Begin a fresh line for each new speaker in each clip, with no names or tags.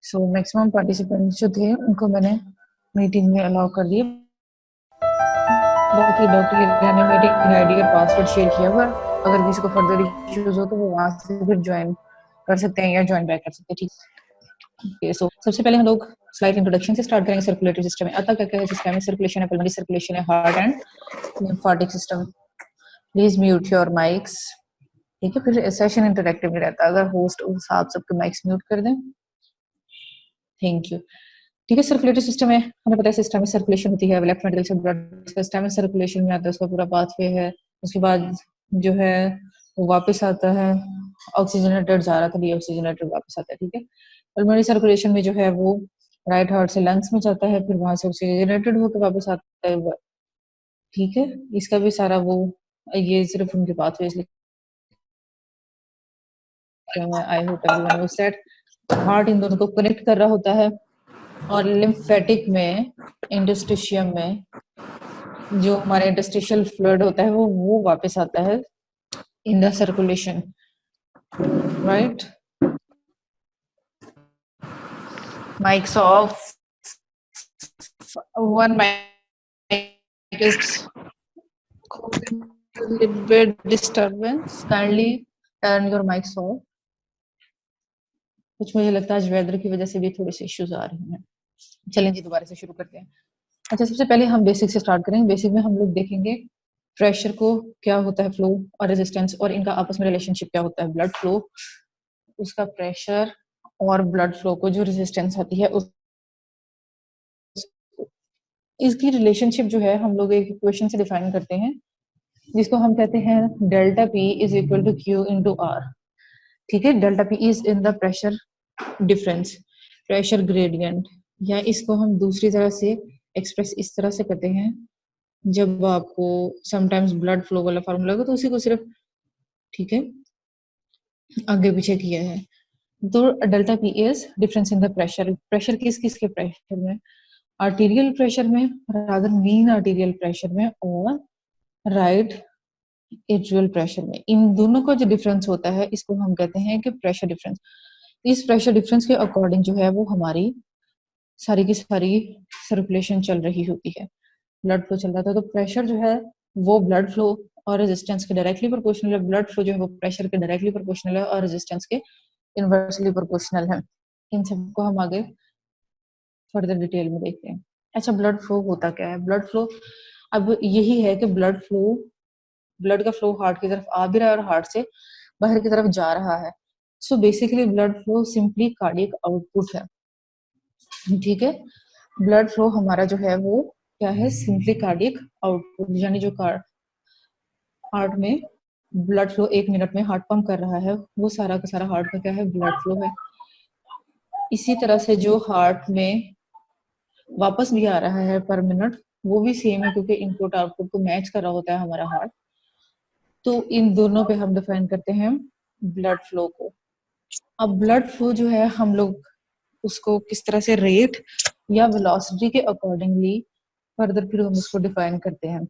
So maximum participants जो थे उनको मैंने मीटिंग में अलाउ कर दिया। बाकी डॉक्टर हिरा ने मीटिंग आईडी और पासवर्ड शेयर किया हुआ, अगर किसी को फर्दर इश्यूज हो तो वो वहां से फिर ज्वाइन कर सकते हैं या ज्वाइन बैक कर सकते हैं। ठीक है, सो सबसे पहले हम लोग स्लाइड इंट्रोडक्शन से स्टार्ट करेंगे। सर्कुलेटरी सिस्टम में आता क्या क्या है? सिस्टमिक सर्कुलेशन है, पल्मोनरी सर्कुलेशन है, heart and lymphatic system. Please mute your mics. ठीक है, फिर सेशन इंटरेक्टिव नहीं रहता, अगर होस्ट आप सबके माइक्स म्यूट कर दें। Thank you. ठीक है, सर्कुलेटरी सिस्टम है, हमें पता है सिस्टम में सर्कुलेशन होती है, लेफ्ट वेंट्रिकल से ब्लड सिस्टम में सर्कुलेशन में आता है, उसका पूरा पाथवे है। उसके बाद जो है वो वापस आता है, ऑक्सीजनेटेड जा रहा था, डीऑक्सीजनेटेड वापस आता है। ठीक है, पल्मोनरी सर्कुलेशन में जो है वो राइट हार्ट से लंग्स में जाता है, फिर वहां से ऑक्सीजनेटेड होकर वापस आता है। ठीक है, इसका भी सारा वो ये सिर्फ उनके पाथवे इसलिए I hope everyone knows that. Heart in दोनों को कनेक्ट कर रहा होता है, और लिम्फेटिक में इंटरस्टिशियम में जो हमारा इंटरस्टिशियल फ्लूइड होता है वो वापस आता है in the circulation, right? Mics off, one mic is little bit disturbance, kindly turn your mics off। कुछ मुझे लगता है आज वेदर की वजह से भी थोड़े से इश्यूज आ रहे हैं। चलें जी, दोबारा से शुरू करते हैं। अच्छा, सबसे पहले हम बेसिक से स्टार्ट करेंगे। बेसिक में हम लोग देखेंगे प्रेशर को क्या होता है, फ्लो और रेजिस्टेंस, और इनका आपस में रिलेशनशिप क्या होता है। ब्लड फ्लो, उसका प्रेशर और ब्लड फ्लो को जो रेजिस्टेंस आती है उस इसकी रिलेशनशिप जो है हम लोग एक इक्वेशन से डिफाइन करते हैं, जिसको हम कहते हैं delta P is equal to Q into R. ठीक है, delta P is in the pressure difference, pressure gradient, या इसको हम दूसरी तरह से एक्सप्रेस इस तरह से करते हैं, जब आपको समटाइम्स ब्लड फ्लो वाला फार्मूला होगा तो उसी को सिर्फ, ठीक है, आगे पीछे किया है। तो delta P is difference in the pressure. Pressure किस किस के प्रेशर में? आर्टीरियल प्रेशर में, रादर मीन आर्टीरियल प्रेशर में, और राइट एट्रियल प्रेशर में। इन दोनों का जो डिफरेंस होता है इसको हम कहते हैं कि प्रेशर डिफरेंस। इस प्रेशर डिफरेंस के अकॉर्डिंग जो है वो हमारी सारी की सारी सर्कुलेशन चल रही होती है, ब्लड फ्लो चल रहा था। तो प्रेशर जो है वो ब्लड फ्लो और रेजिस्टेंस के डायरेक्टली प्रोपोर्शनल है। ब्लड फ्लो जो है वो प्रेशर के डायरेक्टली प्रोपोर्शनल है, और रेजिस्टेंस के इनवर्सली प्रोपोर्शनल है। इन सबको हम आगे फर्दर डिटेल में देखते हैं। अच्छा, ब्लड फ्लो होता क्या है? ब्लड फ्लो अब यही है कि ब्लड का फ्लो हार्ट की तरफ आ भी रहा है और हार्ट से बाहर की तरफ जा रहा है। So basically blood flow simply cardiac output है। ठीक है, ब्लड फ्लो हमारा जो है वो क्या है? सिंपली कार्डियक आउटपुट, यानी जो हार्ट में ब्लड फ्लो 1 मिनट में हार्ट पंप कर रहा है वो सारा का सारा हार्ट का क्या है? ब्लड फ्लो है। इसी तरह से जो हार्ट में वापस भी आ रहा है पर मिनट, वो भी सेम है, क्योंकि इनपुट आउटपुट को मैच कर रहा होता है हमारा हार्ट। तो इन दोनों पे हम डिफाइन करते हैं ब्लड फ्लो को। अब ब्लड फ्लो जो है हम लोग उसको किस तरह से रेट या वेलोसिटी के अकॉर्डिंगली फर्दर फिर हम उसको डिफाइन करते हैं।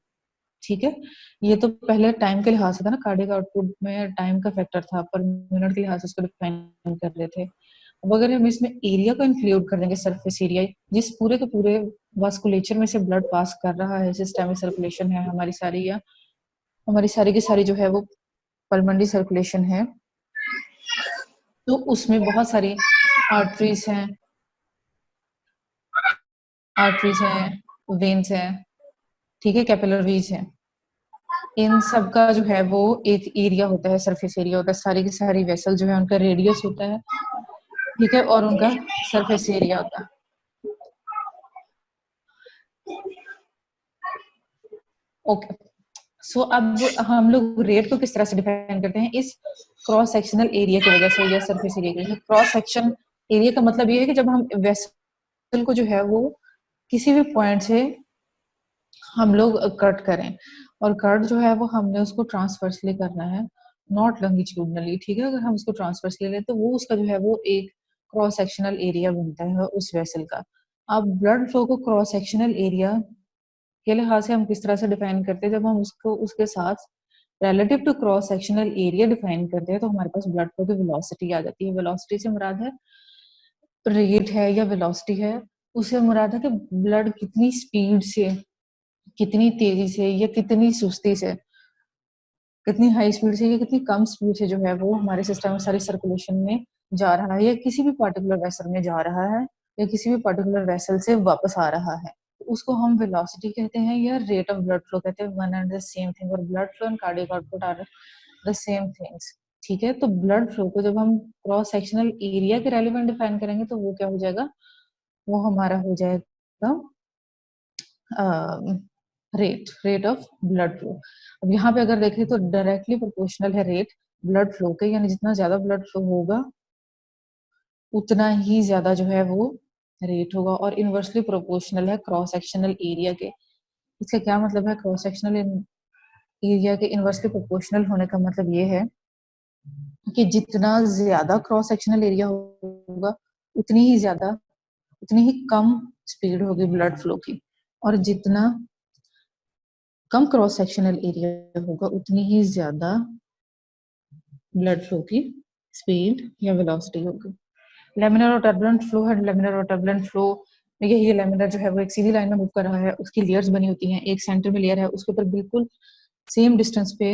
ठीक है, ये तो पहले टाइम के लिहाज से था ना, कार्डियक आउटपुट में टाइम का फैक्टर था, पर मिनट के लिहाज से उसको डिफाइन कर रहे थे। अब अगर हम इसमें एरिया को इंक्लूड कर देंगे, सरफेस एरिया, जिस पूरे के पूरे वास्कुलेचर में से ब्लड पास कर रहा है, सिस्टमिक सर्कुलेशन है हमारी सारी की सारी जो है वो पल्मोनरी सर्कुलेशन है, तो उसमें बहुत सारी आर्टरीज हैं, वेन्स हैं, ठीक है, कैपिलरीज हैं। इन सब का जो है वो एक एरिया होता है, सरफेस एरिया होता है। सारी की सारी वेसल जो है उनका रेडियस होता है, ठीक है, और उनका सरफेस एरिया होता है। ओके, सो अब हम लोग रेट को किस तरह से डिफाइन करते हैं? इस क्रॉस सेक्शनल एरिया की वजह से या सरफेस एरिया की वजह से। क्रॉस सेक्शन एरिया का मतलब ये है कि जब हम वेसल को जो है वो किसी भी पॉइंट से हम लोग कट करें, और कट जो है वो हमने उसको ट्रांसवर्सली करना है, नॉट लॉन्गिट्यूडनली। ठीक है, अगर हम उसको ट्रांसवर्सली लें तो वो उसका जो है वो एक क्रॉस सेक्शनल एरिया बनता है उस वेसल का। अब ब्लड फ्लो को क्रॉस सेक्शनल एरिया के लिहाज से हम किस तरह से डिफाइन करते हैं? जब हम उसको उसके साथ relative to cross sectional area define करते हैं तो हमारे पास ब्लड फ्लो की वेलोसिटी आ जाती है। वेलोसिटी से मुराद है रेट है या वेलोसिटी है, उससे मुराद है कि ब्लड कितनी स्पीड से, कितनी तेजी से या कितनी सुस्ती से, कितनी हाई स्पीड से या कितनी कम स्पीड से जो है वो हमारे सिस्टम में सारी सर्कुलेशन में जा रहा है, या किसी भी पर्टिकुलर वेसल में जा रहा है, या किसी भी पर्टिकुलर वेसल से वापस आ रहा है, तो उसको हम वेलोसिटी कहते हैं या रेट ऑफ ब्लड फ्लो कहते हैं। One and the same thing, और blood flow and cardiac output are the same things. ठीक है, तो ब्लड फ्लो को जब हम क्रॉस सेक्शनल एरिया के रेलिवेंट डिफाइन करेंगे तो वो क्या हो जाएगा, वो हमारा हो जाएगा रेट ऑफ ब्लड फ्लो। अब यहाँ पे अगर देखें तो डायरेक्टली प्रोपोर्शनल है रेट ब्लड फ्लो के, यानी जितना ज्यादा ब्लड फ्लो होगा उतना ही ज्यादा जो है वो रेट होगा, और इनवर्सली प्रोपोर्शनल है क्रॉस सेक्शनल एरिया के। इसका क्या मतलब है, क्रॉस सेक्शनल एरिया के इनवर्सली प्रोपोर्शनल होने का मतलब ये है कि जितना ज्यादा क्रॉस सेक्शनल एरिया होगा उतनी ही ज्यादा, उतनी ही कम स्पीड होगी ब्लड फ्लो की, और जितना कम क्रॉस सेक्शनल एरिया होगा उतनी ही ज्यादा ब्लड फ्लो की स्पीड या वेलोसिटी होगी। लेमिनर और टर्बुलेंट फ्लो है, लेमिनर और टर्बुलेंट फ्लो में यही लेमिनर जो है वो एक सीधी लाइन में मूव कर रहा है, उसकी लेयर्स बनी होती हैं, एक सेंटर में लेयर है उसके ऊपर बिल्कुल सेम डिस्टेंस पे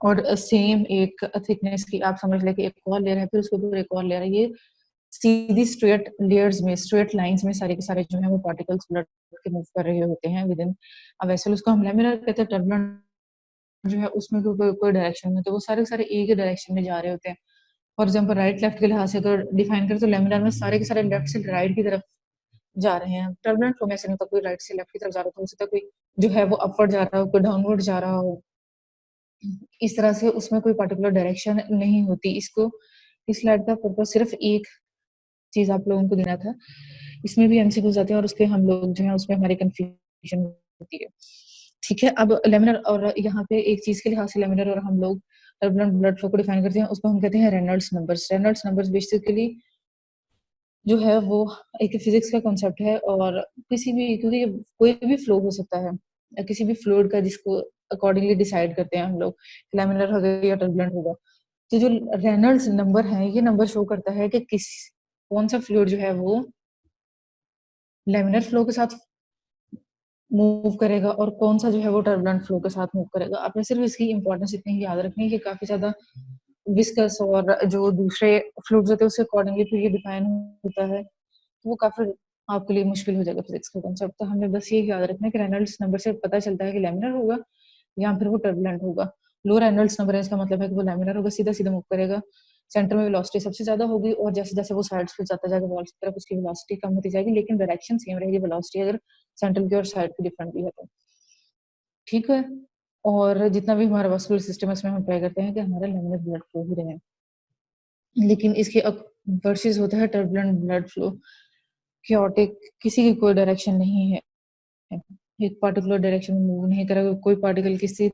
और सेम एक थिकनेस की आप समझ लें कि एक और लेयर है, फिर उसके ऊपर एक और लेयर है, ये सीधी स्ट्रेट लेयर्स में, स्ट्रेट लाइंस में सारे के सारे जो है वो पार्टिकल्स ब्लड के मूव कर रहे होते हैं विद इन अ वेसल। उसको हम लेमिनर कहते हैं। टर्बुलेंट जो है उसमें कोई डायरेक्शन में, तो वो सारे के सारे एक ही डायरेक्शन में जा रहे होते हैं। फॉर एग्जाम्पल राइट लेफ्ट के लिहाज से अगर डिफाइन करें तो लेमिनर में सारे के सारे लेफ्ट से राइट की तरफ जा रहे हैं। टर्बुलेंट फ्लो में ऐसा नहीं होता, कोई राइट से लेफ्ट की तरफ जा रहा हो सकता है, कोई जो है वो अपवर्ड जा रहा हो, कोई डाउनवर्ड जा रहा हो, इस तरह से उसमें कोई पर्टिकुलर डायरेक्शन नहीं होती। इसको इस स्लाइड का पर्पज सिर्फ एक चीज आप लोगों को देना था, इसमें भी एमसीक्यूज आते हैं और उसके हम लोग जो है उसमें हमारी कंफ्यूजन होती है। ठीक है, अब लेमिनर और यहाँ पे एक चीज के लिहाज से लेमिनर और हम लोग टर्बुलेंट ब्लड फ्लो को डिफाइन करते हैं, उसको हम कहते हैं Reynolds numbers. Reynolds numbers basically जो है वो एक फिजिक्स का कॉन्सेप्ट है, और किसी भी, क्योंकि कोई भी फ्लो हो सकता है किसी भी फ्लूइड का, जिसको अकॉर्डिंगली डिसाइड करते हैं हम लोग लैमिनर होगा या टर्बुलेंट होगा। तो जो रेनॉल्ड्स नंबर है ये नंबर शो करता है कि किस कौन सा फ्लूइड जो है वो लैमिनर फ्लो के साथ मूव करेगा और कौन सा जो है वो टर्बुलेंट फ्लो के साथ मूव करेगा। आपने सिर्फ इसकी इंपॉर्टेंस इतनी ही याद रखनी है कि काफी ज्यादा विस्कस और जो दूसरे फ्लूइड्स होते हैं उसके अकॉर्डिंगली फिर ये डिफाइन होता है, तो वो काफी आपके लिए मुश्किल हो जाएगा फिजिक्स का कॉन्सेप्ट। तो हमें बस ये याद रखना है कि रेनॉल्ड्स नंबर से पता चलता है कि लैमिनर होगा या फिर वो टर्बुलेंट होगा। लो रेनॉल्ड्स नंबर है इसका मतलब है कि वो लैमिनर होगा, सीधा सीधा मूव करेगा, सेंटर में वेलोसिटी सबसे ज्यादा होगी, और जैसे जैसे वो साइड्स पे जाता जाएगा वॉल्स की तरफ उसकी वेलोसिटी कम होती जाएगी, लेकिन डायरेक्शन सेम रहेगी वेलोसिटी अगर सेंट्रल की और साइड की डिफरेंट भी है तो। ठीक है, और जितना भी हमारा वास्कुलर सिस्टम है इसमें हम ट्राई करते हैं कि हमारा लैमिनर ब्लड फ्लो ही रहे, लेकिन इसके वर्सेस होता है टर्बुलेंट ब्लड फ्लो। क्योटिक, किसी की कोई डायरेक्शन नहीं है, एक पर्टिकुलर डायरेक्शन में मूव नहीं करेगा, कोई पार्टिकल किसी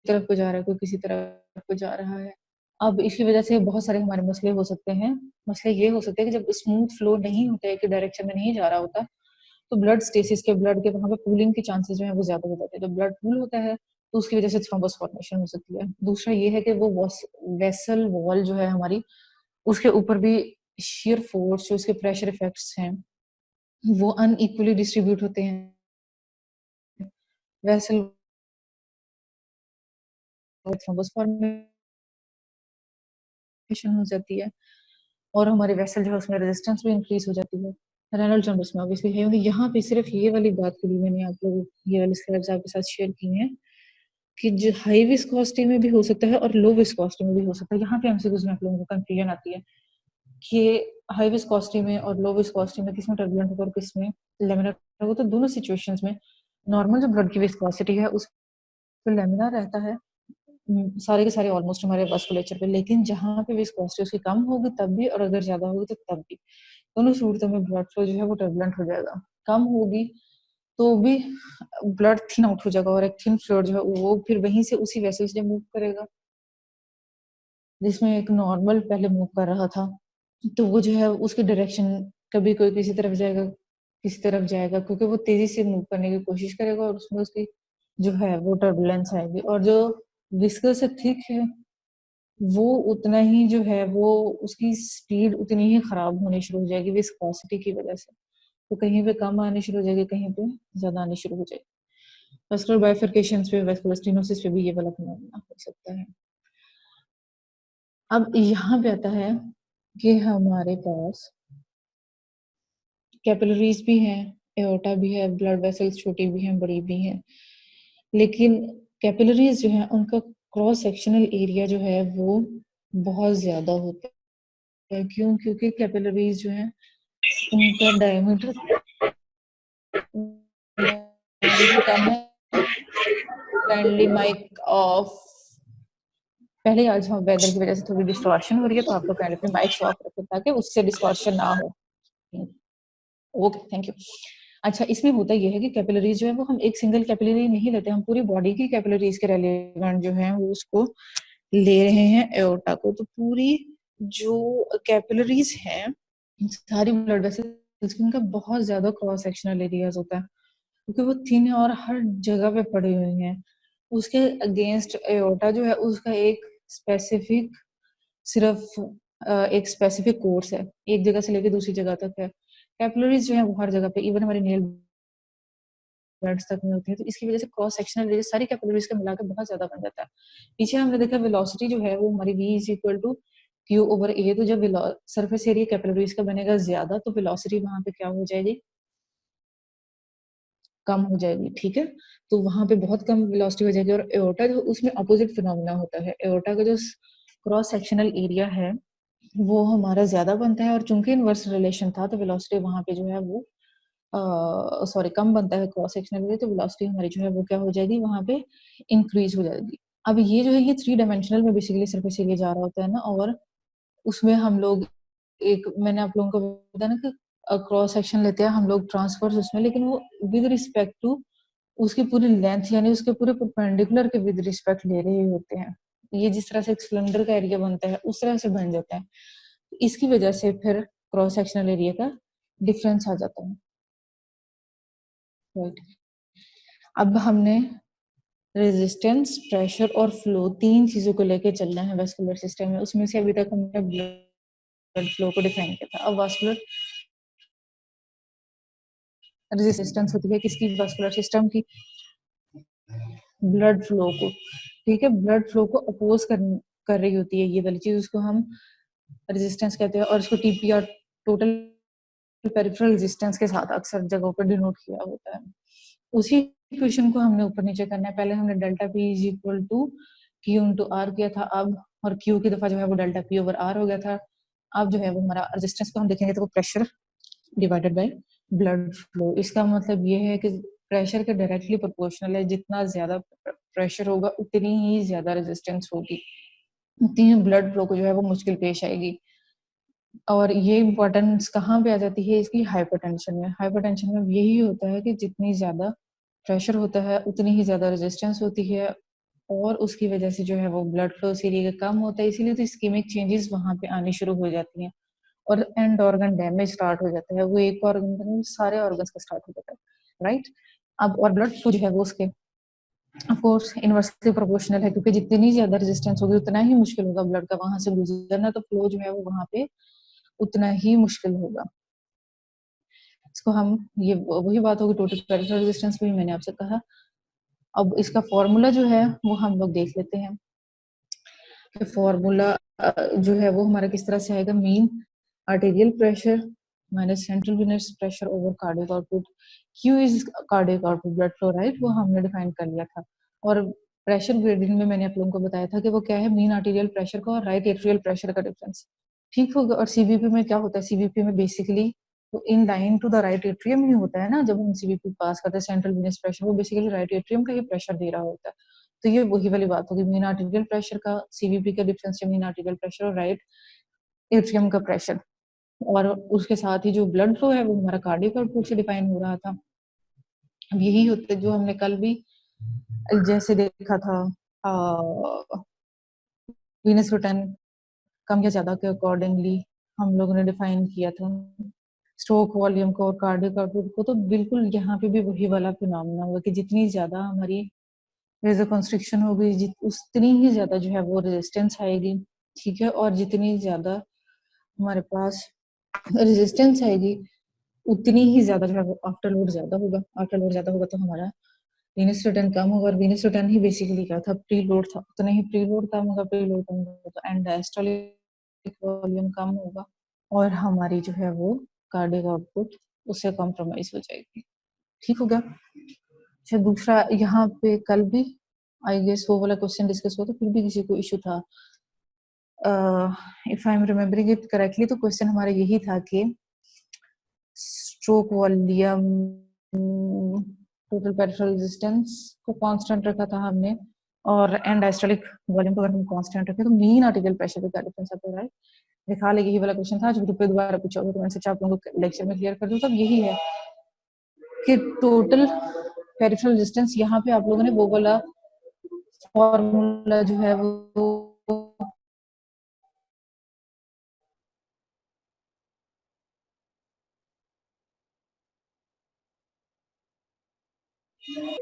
तरफ को जा रहा है, कोई किसी तरफ को जा रहा है। अब इसकी वजह से बहुत सारे हमारे मसले हो सकते हैं। मसले ये हो सकते हैं कि जब स्मूथ फ्लो नहीं होता है, कि डायरेक्शन में नहीं जा रहा होता, तो ब्लड स्टेसिस के, ब्लड के वहां पे पूलिंग के चांसेस जो है वो ज्यादा हो जाते हैं। जब ब्लड पूल होता है तो उसकी वजह से थ्रोम्बस फॉर्मेशन हो सकती है। दूसरा ये है कि वो वेसल वॉल जो है हमारी, उसके ऊपर भी शेयर फोर्स, जो उसके प्रेशर इफेक्ट्स हैं वो अनइक्वली डिस्ट्रीब्यूट होते हैं, वेसल थ्रोम्बस फॉर्मेशन हो जाती है, और हमारे वेसल जो है उसमें रेजिस्टेंस भी इंक्रीज हो जाती है। रेनॉल्ड्स नंबर्स में ऑब्वियसली है, यहाँ पे सिर्फ ये वाली बात के लिए मैंने आप लोगों ये वाली स्लाइड्स आपके साथ शेयर की हैं कि जो हाई विस्कोसिटी में भी हो सकता है और लो विस्कोसिटी में भी हो सकता है। यहाँ पे एमसीक्यूज में आप लोगों को कंफ्यूजन आती है कि हाई विस्कोसिटी में और लो विस्कोसिटी में किसमें टर्बुलेंट होगा और किसमें लेमिनर होगा। तो दोनों सिचुएशंस में नॉर्मल जो ब्लड की विस्कोसिटी है उस पर लेमिनर रहता है, सारे के सारे ऑलमोस्ट हमारे वास्कुलेचर पे, लेकिन जहाँ पे विस्कोसिटी उसकी कम होगी तब भी, और अगर ज्यादा होगी तो तब भी, दोनों सूरतों में ब्लड फ्लो जो है वो टर्बुलेंट हो जाएगा। कम होगी तो भी ब्लड थिन आउट हो जाएगा, और एक थिन फ्लूइड जो है वो फिर वहीं से उसी वेसल से मूव करेगा जिसमें एक नॉर्मल पहले मूव कर रहा था, तो वो जो है उसकी डायरेक्शन कभी कोई किसी तरफ जाएगा, किसी तरफ जाएगा, क्योंकि वो तेजी से मूव करने की कोशिश करेगा और उसमें उसकी जो है वो टर्बुलेंस आएगी। और जो विस्कस से थिक है वो उतना ही जो है वो उसकी स्पीड उतनी ही खराब होनी शुरू हो जाएगी विस्कोसिटी की वजह से। तो कहीं पे कम आनी शुरू हो जाएगी, कहीं पे ज्यादा आनी शुरू हो जाएगी। वेस्कुलर बाइफरकेशंस पे, वेस्कुलर स्टेनोसिस पे भी ये वाला फिनोमेना हो सकता है। अब यहाँ पे आता है कि हमारे पास कैपिलरीज भी हैं, एओर्टा भी है, ब्लड वेसल्स छोटी भी हैं, बड़ी भी हैं, लेकिन कैपिलरीज जो है उनका क्रॉस सेक्शनल एरिया जो है वो बहुत ज्यादा होता है। क्यों? क्योंकि कैपिलरीज जो है उनका डायमीटर कम है। Kindly mike off. पहले आज हम वेदर की वजह से थोड़ी डिस्टॉर्शन हो रही है, तो आप लोग काइंडली अपने माइक्स ऑफ रखें ताकि उससे डिस्टॉर्शन ना हो। Okay, thank you. अच्छा, इसमें होता यह है कि कैपिलरीज जो है वो हम एक सिंगल कैपिलरी नहीं लेते, हम पूरी बॉडी की कैपिलरीज के रेलेवेंट जो है वो उसको ले रहे हैं एओर्टा को। तो पूरी जो कैपिलरीज हैं सारी ब्लड वेसल्स की, उनका बहुत ज्यादा क्रॉस सेक्शनल एरियाज होता है क्योंकि वो थिन है और हर जगह पे पड़ी हुई हैं। उसके अगेंस्ट एओर्टा जो है उसका एक स्पेसिफिक सिर्फ एक स्पेसिफिक कोर्स है, एक जगह से लेकर दूसरी जगह तक है। कैपिलरीज जो है वो हर जगह पे, इवन हमारे नेल ब्लड्स तक में होती है, तो इसकी वजह से क्रॉस सेक्शनल एरिया सारी कैपिलरीज का मिलाकर बहुत ज्यादा बन जाता है। पीछे हमने देखा वेलोसिटी जो है वो हमारी v is equal to Q over A. तो जब सरफेस एरिया कैपिलरीज का बनेगा ज्यादा तो वेलोसिटी वहां पे क्या हो जाएगी? कम हो जाएगी, ठीक है। तो वहां पे बहुत कम वेलोसिटी हो जाएगी। और एओर्टा जो उसमें अपोजिट फिनोमेना होता है, एओर्टा का जो क्रॉस सेक्शनल एरिया है वो हमारा ज्यादा बनता है, और चूंकि इनवर्स रिलेशन था तो वेलोसिटी वहां पे जो है वो सॉरी कम बनता है क्रॉस सेक्शनल एरिया, तो वेलोसिटी हमारी जो है वो क्या हो जाएगी वहां पे? इंक्रीज हो जाएगी। अब ये जो है ये 3 डायमेंशनल में बेसिकली सरफेस एरिया जा रहा होता है ना, और उसमें हम लोग एक मैंने आप लोगों को बताया ना कि क्रॉस सेक्शन लेते हैं हम लोग ट्रांसफर्स उसमें, लेकिन वो विद रिस्पेक्ट टू उसकी पूरी लेंथ यानी उसके पूरे परपेंडिकुलर के विद रिस्पेक्ट ले रहे होते हैं। ये जिस तरह से एक सिलेंडर का एरिया बनता है उस तरह से बन जाता है। इसकी वजह से फिर क्रॉस सेक्शनल एरिया का डिफरेंस आ जाता है, राइट। अब हमने रेजिस्टेंस, प्रेशर और फ्लो, 3 चीजों को लेके चलना है वेस्कुलर सिस्टम में। उसमें से अभी तक हमने ब्लड फ्लो को डिफाइन किया था। अब वास्कुलर रेजिस्टेंस होती है किसकी? वास्कुलर सिस्टम की, ब्लड फ्लो को, ठीक है। ब्लड फ्लो को अपोज कर रही होती है ये वाली चीज, उसको हम रेजिस्टेंस कहते हैं, और इसको टीपीआर, टोटल पेरिफेरल रेजिस्टेंस के साथ अक्सर जगहों पर डिनोट किया होता है। उसी इक्वेशन को हमने ऊपर नीचे करना है। पहले हमने delta P is equal to Q into R किया था, अब और क्यू की दफा जो है वो डेल्टा पी ओवर आर हो गया था। अब जो है वो हमारा रेजिस्टेंस को हम देखेंगे तो वो pressure divided by blood flow. इसका मतलब ये है कि प्रेशर के डायरेक्टली प्रोपोर्शनल है, जितना ज्यादा प्रेशर होगा उतनी ही ज्यादा रेजिस्टेंस होगी, उतनी ब्लड फ्लो को जो है वो मुश्किल पेश आएगी। और ये इम्पोर्टेंस कहाँ पे आ जाती है इसकी? हाइपरटेंशन में। हाइपरटेंशन में यही होता है कि जितनी ज्यादा प्रेशर होता है उतनी ही ज्यादा रेजिस्टेंस होती है, और उसकी वजह से जो है वो ब्लड फ्लो उस एरिया का कम होता है, इसीलिए तो इस्कीमिक चेंजेस वहां पे आनी शुरू हो जाती हैं और एंड ऑर्गन डैमेज स्टार्ट हो जाता है। वो एक ऑर्गन सारे ऑर्गन्स का स्टार्ट हो जाता है, राइट। अब और ब्लड फ्लो जो है वो उसके ऑफ कोर्स इनवर्सली प्रोपोर्शनल है, क्योंकि जितनी ज्यादा रेजिस्टेंस होगी उतना ही मुश्किल होगा ब्लड का वहां से गुजरना, तो फ्लो जो है वो वहां पे उतना ही मुश्किल होगा। इसको हम ये वही बात होगी टोटल पेरिफेरल रेजिस्टेंस भी मैंने आपसे कहा। अब इसका फॉर्मूला जो है वो हम लोग देख लेते हैं कि फॉर्मूला जो है वो हमारा किस तरह से आएगा। Mean arterial pressure minus central venous pressure over cardiac output. Q is cardiac output blood flow, right, वो हमने डिफाइन कर लिया था। और प्रेशर ग्रेडियंट में मैंने आप लोगों को बताया था कि वो क्या है? मीन आर्टेरियल प्रेशर का और राइट एट्रियल प्रेशर का डिफरेंस, ठीक होगा। और सीवीपी में क्या होता है? सीवीपी में बेसिकली तो in line to the right atrium ही होता है ना, जब हम सीवीपी पास करते हैं सेंट्रल वेनस प्रेशर, वो बेसिकली राइट एट्रियम का ही प्रेशर दे रहा होता है। तो ये वही वाली बात होगी, मीन आर्टेरियल प्रेशर का सीवीपी का डिफरेंस है मीन आर्टेरियल प्रेशर और राइट एट्रियम का प्रेशर। और उसके साथ ही जो ब्लड फ्लो है वो हमारा कार्डियक आउटपुट से डिफाइन हो रहा था। अब यही होता है जो हमने कल भी जैसे देखा था, वीनस रिटर्न कम या ज्यादा के अकॉर्डिंगली हम लोगों ने डिफाइन किया था स्ट्रोक वॉल्यूम को और कार्डियक आउटपुट को। तो बिल्कुल यहाँ पे भी वही वाला फिनोमेना होगा कि जितनी ज्यादा हमारी वेजोकंस्ट्रिक्शन होगी उतनी ही ज्यादा जो है वो रेजिस्टेंस आएगी। ठीक है, और जितनी ज्यादा हमारे पास रेजिस्टेंस आएगी उतनी ही ज्यादा जो है वो आफ्टर लोड ज्यादा होगा। आफ्टर लोड ज्यादा होगा तो हमारा वीनस रिटर्न कम होगा, और वीनस रिटर्न ही बेसिकली क्या था, प्री लोड था। उतना ही प्री लोड कम होगा, प्री लोड कम होगा तो एंड डायस्टोलिक वॉल्यूम कम होगा, और हमारी जो है वो कार्डियक आउटपुट उससे कॉम्प्रोमाइज हो जाएगी। ठीक हो गया। अच्छा, दूसरा यहाँ पे कल भी आई गेस वो वाला क्वेश्चन डिस्कस हुआ, तो फिर भी किसी को इशू था। If I am remembering it correctly, तो क्वेश्चन हमारा यही था कि stroke volume, total peripheral resistance को कांस्टेंट रखा था हमने, और एंड डायस्टोलिक वॉल्यूम को अगर हम कांस्टेंट रखें तो मीन आर्टिकल प्रेशर पे क्या डिफरेंस आता है। दिखा ले, यही वाला क्वेश्चन था। जो ग्रुप पे दोबारा पूछोगे तो मैंने सोचा आप लोगों को लेक्चर में क्लियर कर दूं। तब यही है कि टोटल पेरिफेरल रेजिस्टेंस, यहाँ पे आप लोगों ने वो वाला फॉर्मूला जो है वो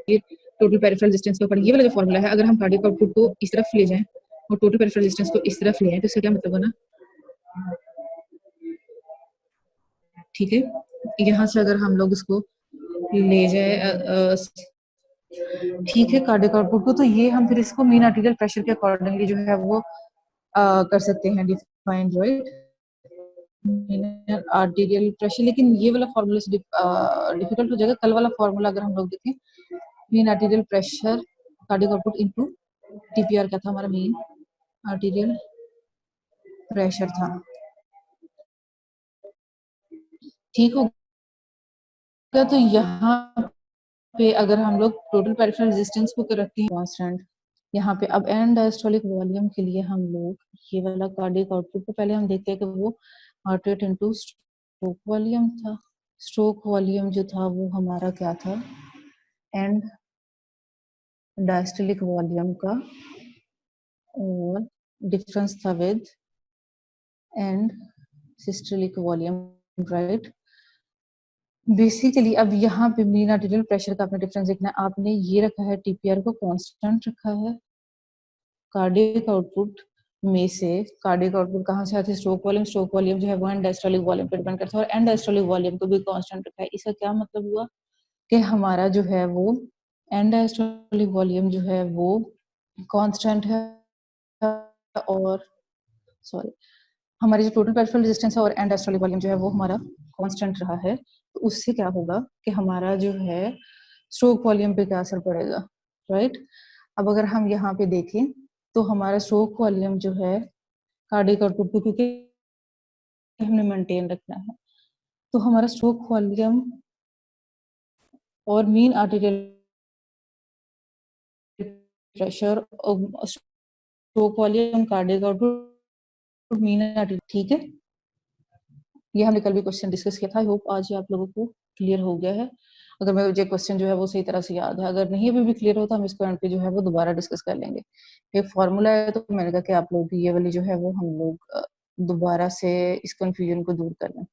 ये टोटल पेरिफेरल रेजिस्टेंस के ऊपर ये वाला जो फॉर्मूला है, अगर हम कार्डियक आउटपुट को इस तरफ ले जाएं और टोटल पेरिफेरल रेजिस्टेंस को इस तरफ ले आए तो इसका क्या मतलब होना, ठीक है। यहाँ से अगर हम लोग इसको ले जाए, ठीक है, कार्डियक आउटपुट को, तो ये हम फिर इसको मीन आर्टेरियल प्रेशर के अकॉर्डिंगली जो है वो कर सकते हैं define, right, mean arterial pressure. लेकिन ये वाला फॉर्मूला डिफिकल्ट हो जाएगा। कल वाला फॉर्मूला अगर हम लोग देखें, mean arterial pressure cardiac output into TPR क्या था हमारा, मीन आर्टेरियल प्रेशर था। ठीक हो गया। तो यहाँ पे अगर हम लोग टोटल पेरिफेरल रेजिस्टेंस को रखते हैं कांस्टेंट, यहाँ पे अब एंड डायस्टोलिक वॉल्यूम के लिए हम लोग ये वाला कार्डियक आउटपुट को पहले हम देखते हैं कि वो heart rate into stroke volume था। स्ट्रोक वॉल्यूम जो था वो हमारा क्या था, एंड डायस्टोलिक वॉल्यूम का, और डिफरेंस था with and systolic volume, right. Basically अब यहाँ पे मीन आर्टेरियल प्रेशर का आपने डिफरेंस देखना है। आपने ये रखा है टीपीआर को कांस्टेंट रखा है, कार्डियक आउटपुट में से कार्डियक आउटपुट कहाँ से आते हैं, स्ट्रोक वॉल्यूम। स्ट्रोक वॉल्यूम जो है वो एंड डायस्टोलिक वॉल्यूम पे डिपेंड करता है, और एंड डायस्टोलिक वॉल्यूम को भी कांस्टेंट रखा है। इसका क्या मतलब हुआ कि हमारा जो है वो एंड डायस्टोलिक वॉल्यूम जो है वो कांस्टेंट है, और सॉरी, हमारी जो टोटल पेरिफेरल रेजिस्टेंस है और एंड डायस्टोलिक वॉल्यूम जो है वो हमारा कांस्टेंट रहा है। तो उससे क्या होगा कि हमारा जो है स्ट्रोक वॉल्यूम पे क्या असर पड़ेगा, राइट। अब अगर हम यहाँ पे देखें तो हमारा स्ट्रोक वॉल्यूम जो है कार्डियक आउटपुट को क्योंकि हमने मेंटेन रखना है, तो हमारा स्ट्रोक वॉल्यूम और mean arterial pressure, stroke volume, cardiac output, mean arterial, ठीक है। ये हमने कल भी क्वेश्चन डिस्कस किया था। आई होप आज ये आप लोगों को क्लियर हो गया है। अगर मुझे क्वेश्चन जो है वो सही तरह से याद है, अगर नहीं अभी भी क्लियर हो तो हम इसको एंड पे जो है वो दोबारा डिस्कस कर लेंगे। एक फॉर्मूला है तो मैंने कहा कि आप लोग ये वाली जो है वो हम लोग दोबारा से इस कंफ्यूजन को दूर कर लें,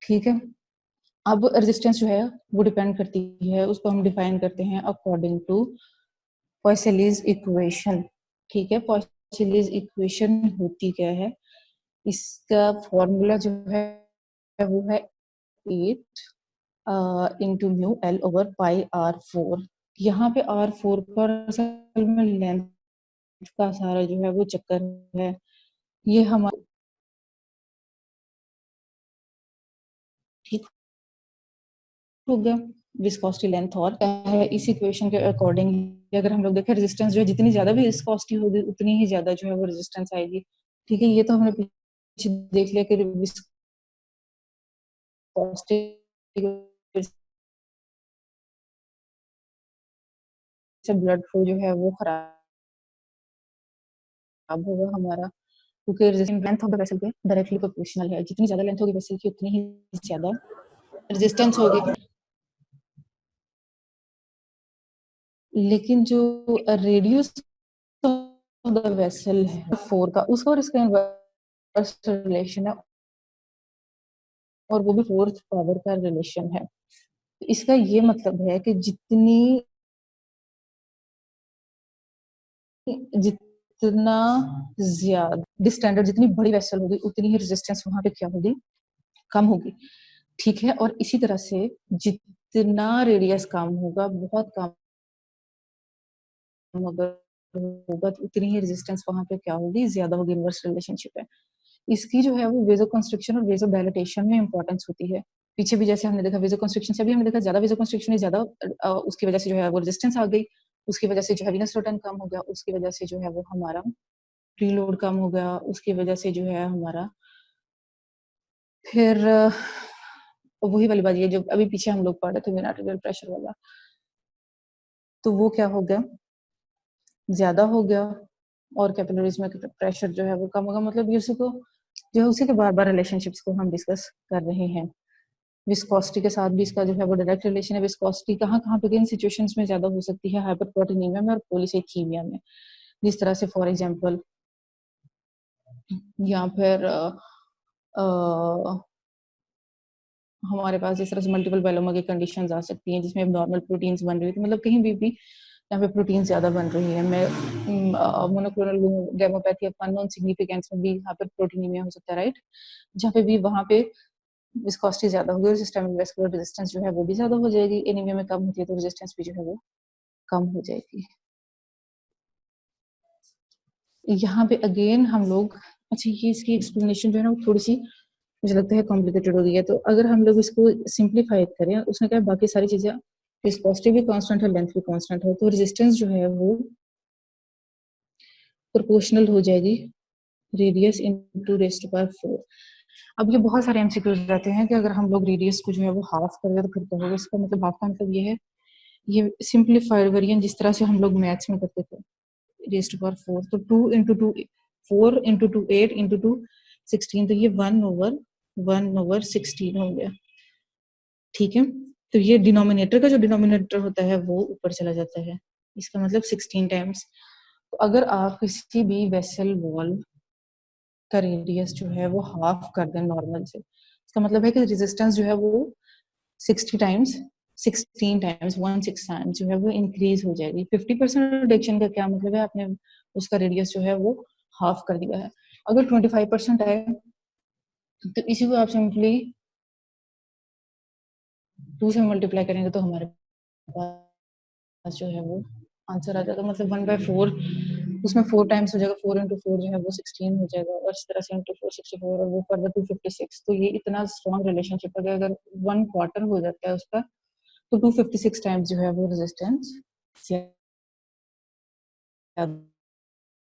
ठीक है। अब रेजिस्टेंस जो है वो डिपेंड करती है, उसको हम डिफाइन करते हैं अकॉर्डिंग टू पॉइसेलीज इक्वेशन, ठीक है। पॉइसेलीज इक्वेशन होती क्या है, इसका फॉर्मूला जो है वो है 8 into mu L over pi R four. यहाँ पे आर फोर पर असल में लेंथ का सारा जो है वो चक्कर है। ये हमारा ठीक हो गया, विस्कोसिटी लेंथ और है इस इक्वेशन के अकॉर्डिंग। अगर हम लोग देखें रेजिस्टेंस जो है जितनी ज्यादा भी विस्कोसिटी होगी उतनी ही ज्यादा जो है वो रेजिस्टेंस आएगी, ठीक है। ये तो हमने पीछे देख लिया कि विस्कोसिटी से ब्लड फ्लो जो है वो खराब होगा हमारा, क्योंकि लेंथ ऑफ द वेसल पे डायरेक्टली प्रोपोर्शनल है। जितनी ज्यादा लेंथ होगी वेसल की उतनी ही ज्यादा रेजिस्टेंस होगी। लेकिन जो रेडियस ऑफ द वेसल है फोर का, उसका और इसका इनवर्स रिलेशन है, और वो भी फोर्थ पावर का रिलेशन है। इसका ये मतलब है कि जितनी जितना ज्यादा डिस्टेंडेड, जितनी बड़ी वेसल होगी उतनी ही रेजिस्टेंस वहां पे क्या होगी, कम होगी, ठीक है। और इसी तरह से जितना रेडियस कम होगा, बहुत कम अगर होगा तो उतनी ही रेजिस्टेंस वहां पे क्या होगी, ज्यादा होगी। इनवर्स रिलेशनशिप है। इसकी जो है वो वेजो कंस्ट्रिक्शन और वेजो डायलेटेशन में इंपॉर्टेंस होती है। पीछे भी जैसे हमने देखा वेजो कंस्ट्रिक्शन से, अभी हमने देखा ज्यादा वेजो कंस्ट्रिक्शन है, ज्यादा उसकी वजह से जो है वो रेजिस्टेंस आ गई, उसकी वजह से जो है वीनस रिटर्न कम हो गया, उसकी वजह से जो है वो हमारा प्रीलोड कम हो गया, उसकी वजह से जो है हमारा फिर वही वाली बात, ये जो अभी पीछे हम लोग पढ़ रहे थे बिना आर्टिफिशियल प्रेशर वाला, तो वो क्या हो गया, ज्यादा हो गया। और कैपिलरीज में प्रेशर जो है वो कम होगा। मतलब ये उसी को जो है उसी के बार बार रिलेशनशिप्स को हम डिस्कस कर रहे हैं। विस्कोसिटी के साथ भी इसका जो है वो डायरेक्ट रिलेशन है। विस्कोसिटी कहाँ कहाँ पे किन सिचुएशंस में ज्यादा हो सकती है, हाइपरप्रोटीनीमिया में और पॉलीसाइथीमिया में। जिस तरह से फॉर एग्जांपल या फिर हमारे पास जिस तरह से मल्टीपल वेलोमा की कंडीशंस आ सकती हैं जिसमें नॉर्मल प्रोटीन्स बन रही थी, मतलब कहीं भी यहाँ पे प्रोटीन ज्यादा बन रही है। मैं मोनोक्लोनल गैमोपैथी ऑफ अननोन सिग्निफिकेंस में भी यहाँ पर प्रोटीनीमिया हो सकता है, राइट, जहाँ पे भी वहाँ पे विस्कोसिटी ज्यादा होगी और सिस्टमिक वेस्कुलर रेजिस्टेंस जो है वो भी ज्यादा हो जाएगी। एनीमिया में कम होती है तो रेजिस्टेंस भी जो है वो कम हो जाएगी। यहाँ पे अगेन हम लोग, अच्छा ये इसकी एक्सप्लेनेशन जो है ना वो थोड़ी सी मुझे लगता है कॉम्प्लिकेटेड हो गई है, तो अगर हम लोग इसको सिंप्लीफाई करें, उसने कहा बाकी सारी चीजें विस्कोसिटी भी कांस्टेंट है, लेंथ भी कांस्टेंट है, तो रेजिस्टेंस जो है वो प्रोपोर्शनल हो जाएगी radius into raise to power 4। अब ये बहुत सारे एमसीक्यूज रहते हैं कि अगर हम लोग रेडियस को जो है वो हाफ कर दे तो फिर क्या होगा। इसका मतलब हाफ का मतलब ये है, ये सिंप्लीफाइड वेरिएंट जिस तरह से हम लोग मैथ्स में करते थे, रेज़ टू पावर 4, तो 2 इंटू 2 4 इंटू 2 8 इंटू 2 16, तो ये 1/16 हो गया, ठीक है। तो ये डिनोमिनेटर का जो डिनोमिनेटर होता है वो ऊपर चला जाता है, इसका मतलब 16 टाइम्स। तो अगर आप किसी भी वेसल वॉल का रेडियस जो है वो हाफ कर दें नॉर्मल से, इसका मतलब है कि रेजिस्टेंस जो है वो 60 टाइम्स 16 टाइम्स 16 टाइम्स जो है वो इंक्रीज हो जाएगी। 50% रिडक्शन का क्या मतलब है, आपने उसका रेडियस जो है वो हाफ कर दिया है। अगर 25% आए तो इसी को आप सिंपली 2 से मल्टीप्लाई करेंगे तो हमारे पास जो है वो आंसर आ जाएगा। मतलब 1/4 उसमें 4 टाइम्स हो जाएगा, 4 इंटू 4 जो है वो 16 हो जाएगा, और इस तरह से इंटू 4 64 और वो फर्दर 256। तो ये इतना स्ट्रॉन्ग रिलेशनशिप है कि अगर 1/4 हो जाता है उसका तो 256 टाइम्स जो है वो रेजिस्टेंस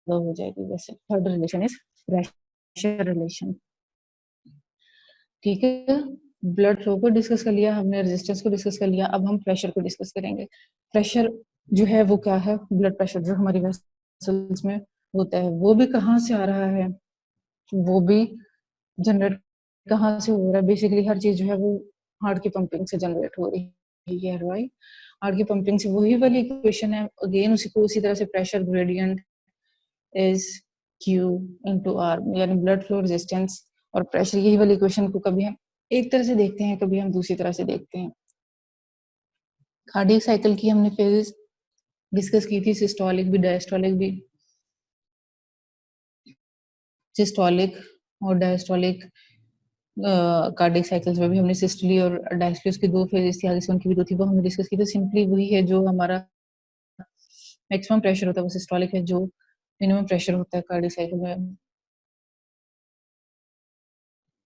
हो जाएगी। वैसे third relation is pressure relation, ठीक है। ब्लड फ्लो को डिस्कस कर लिया हमने, रेजिस्टेंस को डिस्कस कर लिया, अब हम प्रेशर को डिस्कस करेंगे। प्रेशर जो है वो क्या है, ब्लड प्रेशर जो हमारी वेसल्स में होता है वो भी कहाँ से आ रहा है, वो भी जनरेट कहाँ से हो रहा है। बेसिकली हर चीज जो है वो हार्ट की पंपिंग से जनरेट हो रही है, राइट। हार्ट की पंपिंग से वही वाली इक्वेशन है अगेन, उसी को उसी तरह से pressure gradient is Q into R, यानी ब्लड फ्लो रेजिस्टेंस और प्रेशर, यही वाली इक्वेशन को कभी हम एक तरह से देखते हैं, कभी हम दूसरी तरह से देखते हैं। कार्डियक साइकिल की हमने फेजेस डिस्कस की थी, सिस्टोलिक भी डायस्टोलिक भी। सिस्टोलिक और डायस्टोलिक कार्डियक साइकिल्स में भी हमने सिस्टोली और डायस्टोली की दो फेजेस थी, आगे से उनकी भी दो थी, वो हमने डिस्कस की। तो सिंपली वही है, जो हमारा मैक्सिमम प्रेशर होता है वो सिस्टोलिक है, जो मिनिमम प्रेशर होता है कार्डियक साइकिल में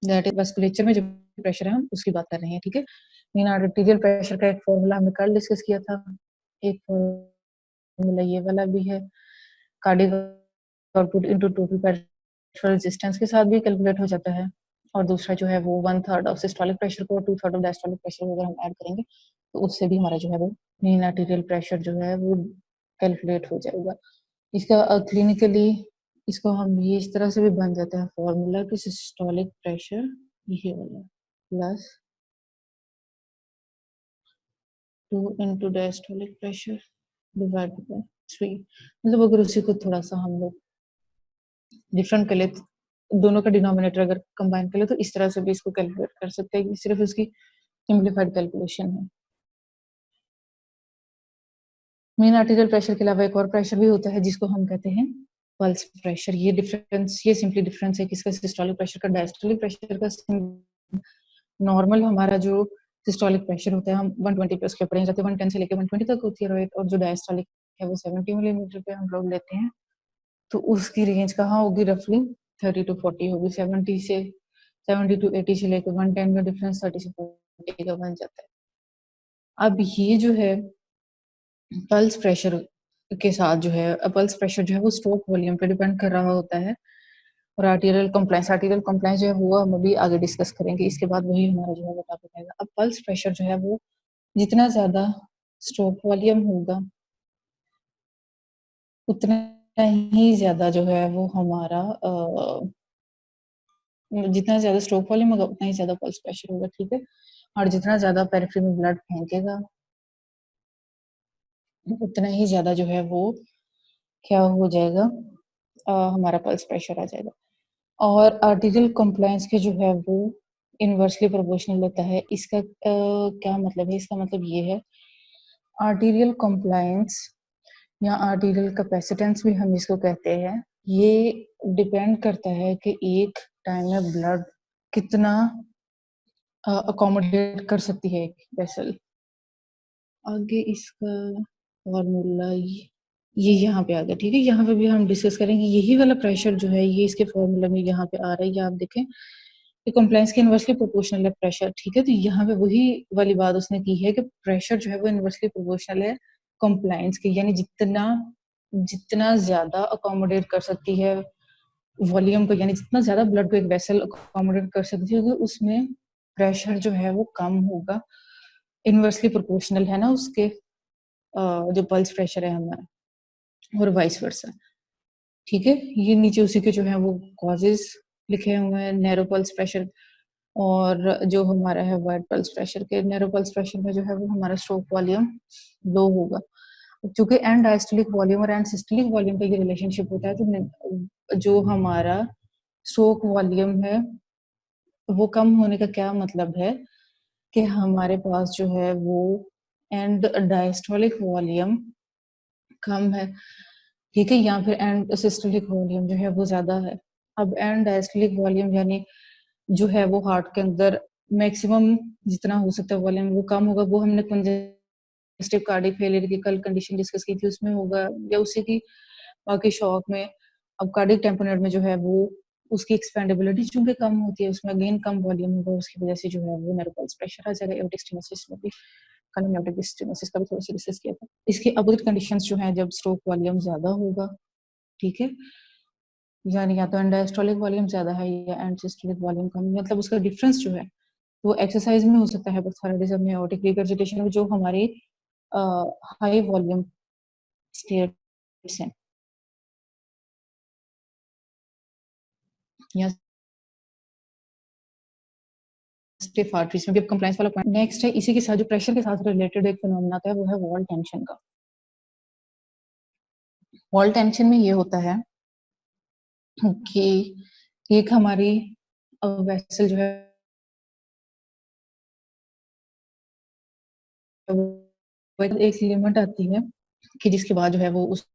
दैट इज वास्कुलेचर में जो प्रेशर है हम उसकी बात कर रहे हैं, ठीक है। मेन आर्टेरियल प्रेशर का एक फॉर्मूला हमने कल डिस्कस किया था, एक फॉर्मूला ये वाला भी है। Cardiac output into total pressure resistance के साथ भी कैलकुलेट हो जाता है, और दूसरा जो है वो 1/3 ऑफ सिस्टोलिक प्रेशर को 2/3 ऑफ डायस्टोलिक प्रेशर को अगर हम ऐड करेंगे तो उससे भी हमारा जो है वो मेन आर्टेरियल प्रेशर जो है वो कैलकुलेट हो जाएगा। इसका क्लिनिकली इसको हम ये इस तरह से भी बन जाता है फॉर्मूला कि सिस्टोलिक प्रेशर ये वाला plus 2 into diastolic pressure divide by 3। मतलब अगर उसी को थोड़ा सा हम लोग डिफरेंट कर ले, दोनों का डिनोमिनेटर अगर कंबाइन कर ले, तो इस तरह से भी इसको कैलकुलेट कर सकते हैं, सिर्फ उसकी सिंप्लीफाइड कैलकुलेशन है। मेन आर्टेरियल प्रेशर के अलावा एक और प्रेशर भी होता है जिसको हम कहते हैं पल्स प्रेशर, ये डिफरेंस, ये सिंपली डिफरेंस है किसका, सिस्टोलिक प्रेशर का डायस्टोलिक प्रेशर का। नॉर्मल हमारा जो सिस्टोलिक प्रेशर होता है हम 120 पे उसके ऊपर जाते हैं, 110 से लेकर 120 तक होती है, राइट। और जो डायस्टोलिक है वो 70 मिलीमीटर पे हम लोग लेते हैं, तो उसकी रेंज कहाँ होगी, रफली 30 to 40 होगी। 70 to 80 से लेकर 110 का डिफरेंस 30 से 40 का बन जाता है। अब ये जो है पल्स प्रेशर के साथ जो है, पल्स प्रेशर जो है वो स्ट्रोक वॉल्यूम पे डिपेंड कर रहा होता है। और आर्टीरियल कम्प्लाइंस जो है वो हम अभी आगे डिस्कस करेंगे, इसके बाद वही हमारा जो है वो टॉपिक आएगा। अब पल्स प्रेशर जो है वो जितना ज्यादा स्ट्रोक वॉल्यूम होगा उतना ही ज्यादा जो है वो हमारा जितना ज्यादा स्ट्रोक वॉल्यूम होगा उतना ही ज्यादा पल्स प्रेशर होगा, ठीक है। और जितना ज्यादा पेरिफेरी में ब्लड फेंकेगा उतना ही ज्यादा जो है वो क्या हो जाएगा, हमारा पल्स प्रेशर आ जाएगा। और आर्टीरियल कॉम्प्लायंस के जो है वो इनवर्सली प्रोपोर्शनल होता है। इसका क्या मतलब है, इसका मतलब ये है आर्टीरियल कॉम्प्लायंस या आर्टीरियल कैपेसिटेंस भी हम इसको कहते हैं, ये डिपेंड करता है कि एक टाइम में ब्लड कितना अकोमोडेट कर सकती है एक वेसल। आगे इसका फॉर्मूला ये यहाँ पे आ गया, ठीक है। यहाँ पे भी हम डिस्कस करेंगे यही वाला प्रेशर जो है, ये इसके फॉर्मूला में यहाँ पे आ रहा है, ये आप देखें कि कॉम्प्लायंस के इनवर्सली प्रोपोर्शनल है प्रेशर, ठीक है। तो यहाँ पे वही वाली बात उसने की है कि प्रेशर जो है वो इनवर्सली प्रोपोर्शनल है कॉम्प्लायंस के, यानी जितना जितना ज्यादा अकोमोडेट कर सकती है वॉल्यूम को, यानी जितना ज्यादा ब्लड को एक वेसल अकोमोडेट कर सकती है उसमें प्रेशर जो है वो कम होगा, इनवर्सली प्रोपोर्शनल है ना उसके जो पल्स प्रेशर है हमारा, और वाइस वर्सा, ठीक है। ये नीचे उसी के जो है वो कॉजेज लिखे हुए हैं, नैरो पल्स प्रेशर और जो हमारा है वाइड पल्स प्रेशर के। नैरो पल्स प्रेशर में जो है वो हमारा स्ट्रोक वॉल्यूम लो होगा, क्योंकि एंड डायस्टोलिक वॉल्यूम और एंड सिस्टोलिक वॉल्यूम का ये रिलेशनशिप होता है। तो जो हमारा स्ट्रोक वॉल्यूम है वो कम होने का क्या मतलब है कि हमारे पास जो है वो एंड डायस्टोलिक वॉल्यूम कम है, ठीक है, या फिर एंड सिस्टोलिक वॉल्यूम जो है वो ज्यादा है। अब एंड डायस्टोलिक वॉल्यूम यानी जो है वो हार्ट के अंदर मैक्सिमम जितना हो सकता है वॉल्यूम वो कम होगा, वो हमने कंजेस्टिव कार्डियक फेलियर की कल कंडीशन डिस्कस की थी उसमें होगा, या उसी की बाकी शॉक में। अब कार्डियक टेम्पोनेट में जो है वो उसकी एक्सपेंडेबिलिटी चूंकि कम होती है, उसमें अगेन कम वॉल्यूम होगा, उसकी वजह से जो है वो नर्व पल्स प्रेशर आ जाएगा। एओर्टिक स्टेनोसिस में भी, कल हमने एओर्टिक स्टेनोसिस का भी थोड़ा सा डिस्कस किया था। इसके अपोजिट कंडीशंस जो है जब स्ट्रोक वॉल्यूम ज्यादा होगा, ठीक है, यानी या तो एंड डायस्टोलिक वॉल्यूम ज्यादा है या एंड सिस्टोलिक वॉल्यूम कम, मतलब उसका डिफरेंस जो है वो एक्सरसाइज में हो सकता है, पैरालिसिस में, एओर्टिक रिगर्जिटेशन में, जो हमारी हाई वॉल्यूम स्टेट्स हैं या स्टिफ आर्टरीज में भी। अब कंप्लायंस वाला पॉइंट नेक्स्ट है, इसी के साथ जो प्रेशर के साथ रिलेटेड एक फिनोमेना आता है वो है वॉल टेंशन का। वॉल टेंशन में ये होता है कि एक हमारी वेसल जो है वो एक लिमिट आती है कि जिसके बाद जो है वो उसको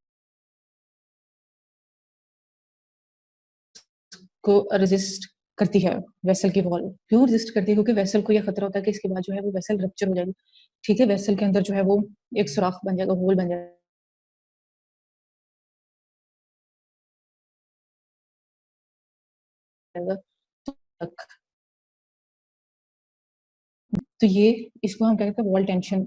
रेजिस्ट करती है, वेसल की वॉल क्यों रेजिस्ट करती है, क्योंकि वेसल को यह खतरा होता है कि इसके बाद जो है वो वेसल रप्चर हो जाएगी, ठीक है। वेसल के अंदर जो है वो एक सुराख बन जाएगा, होल बन जाएगा। तो ये इसको हम कहते हैं वॉल टेंशन।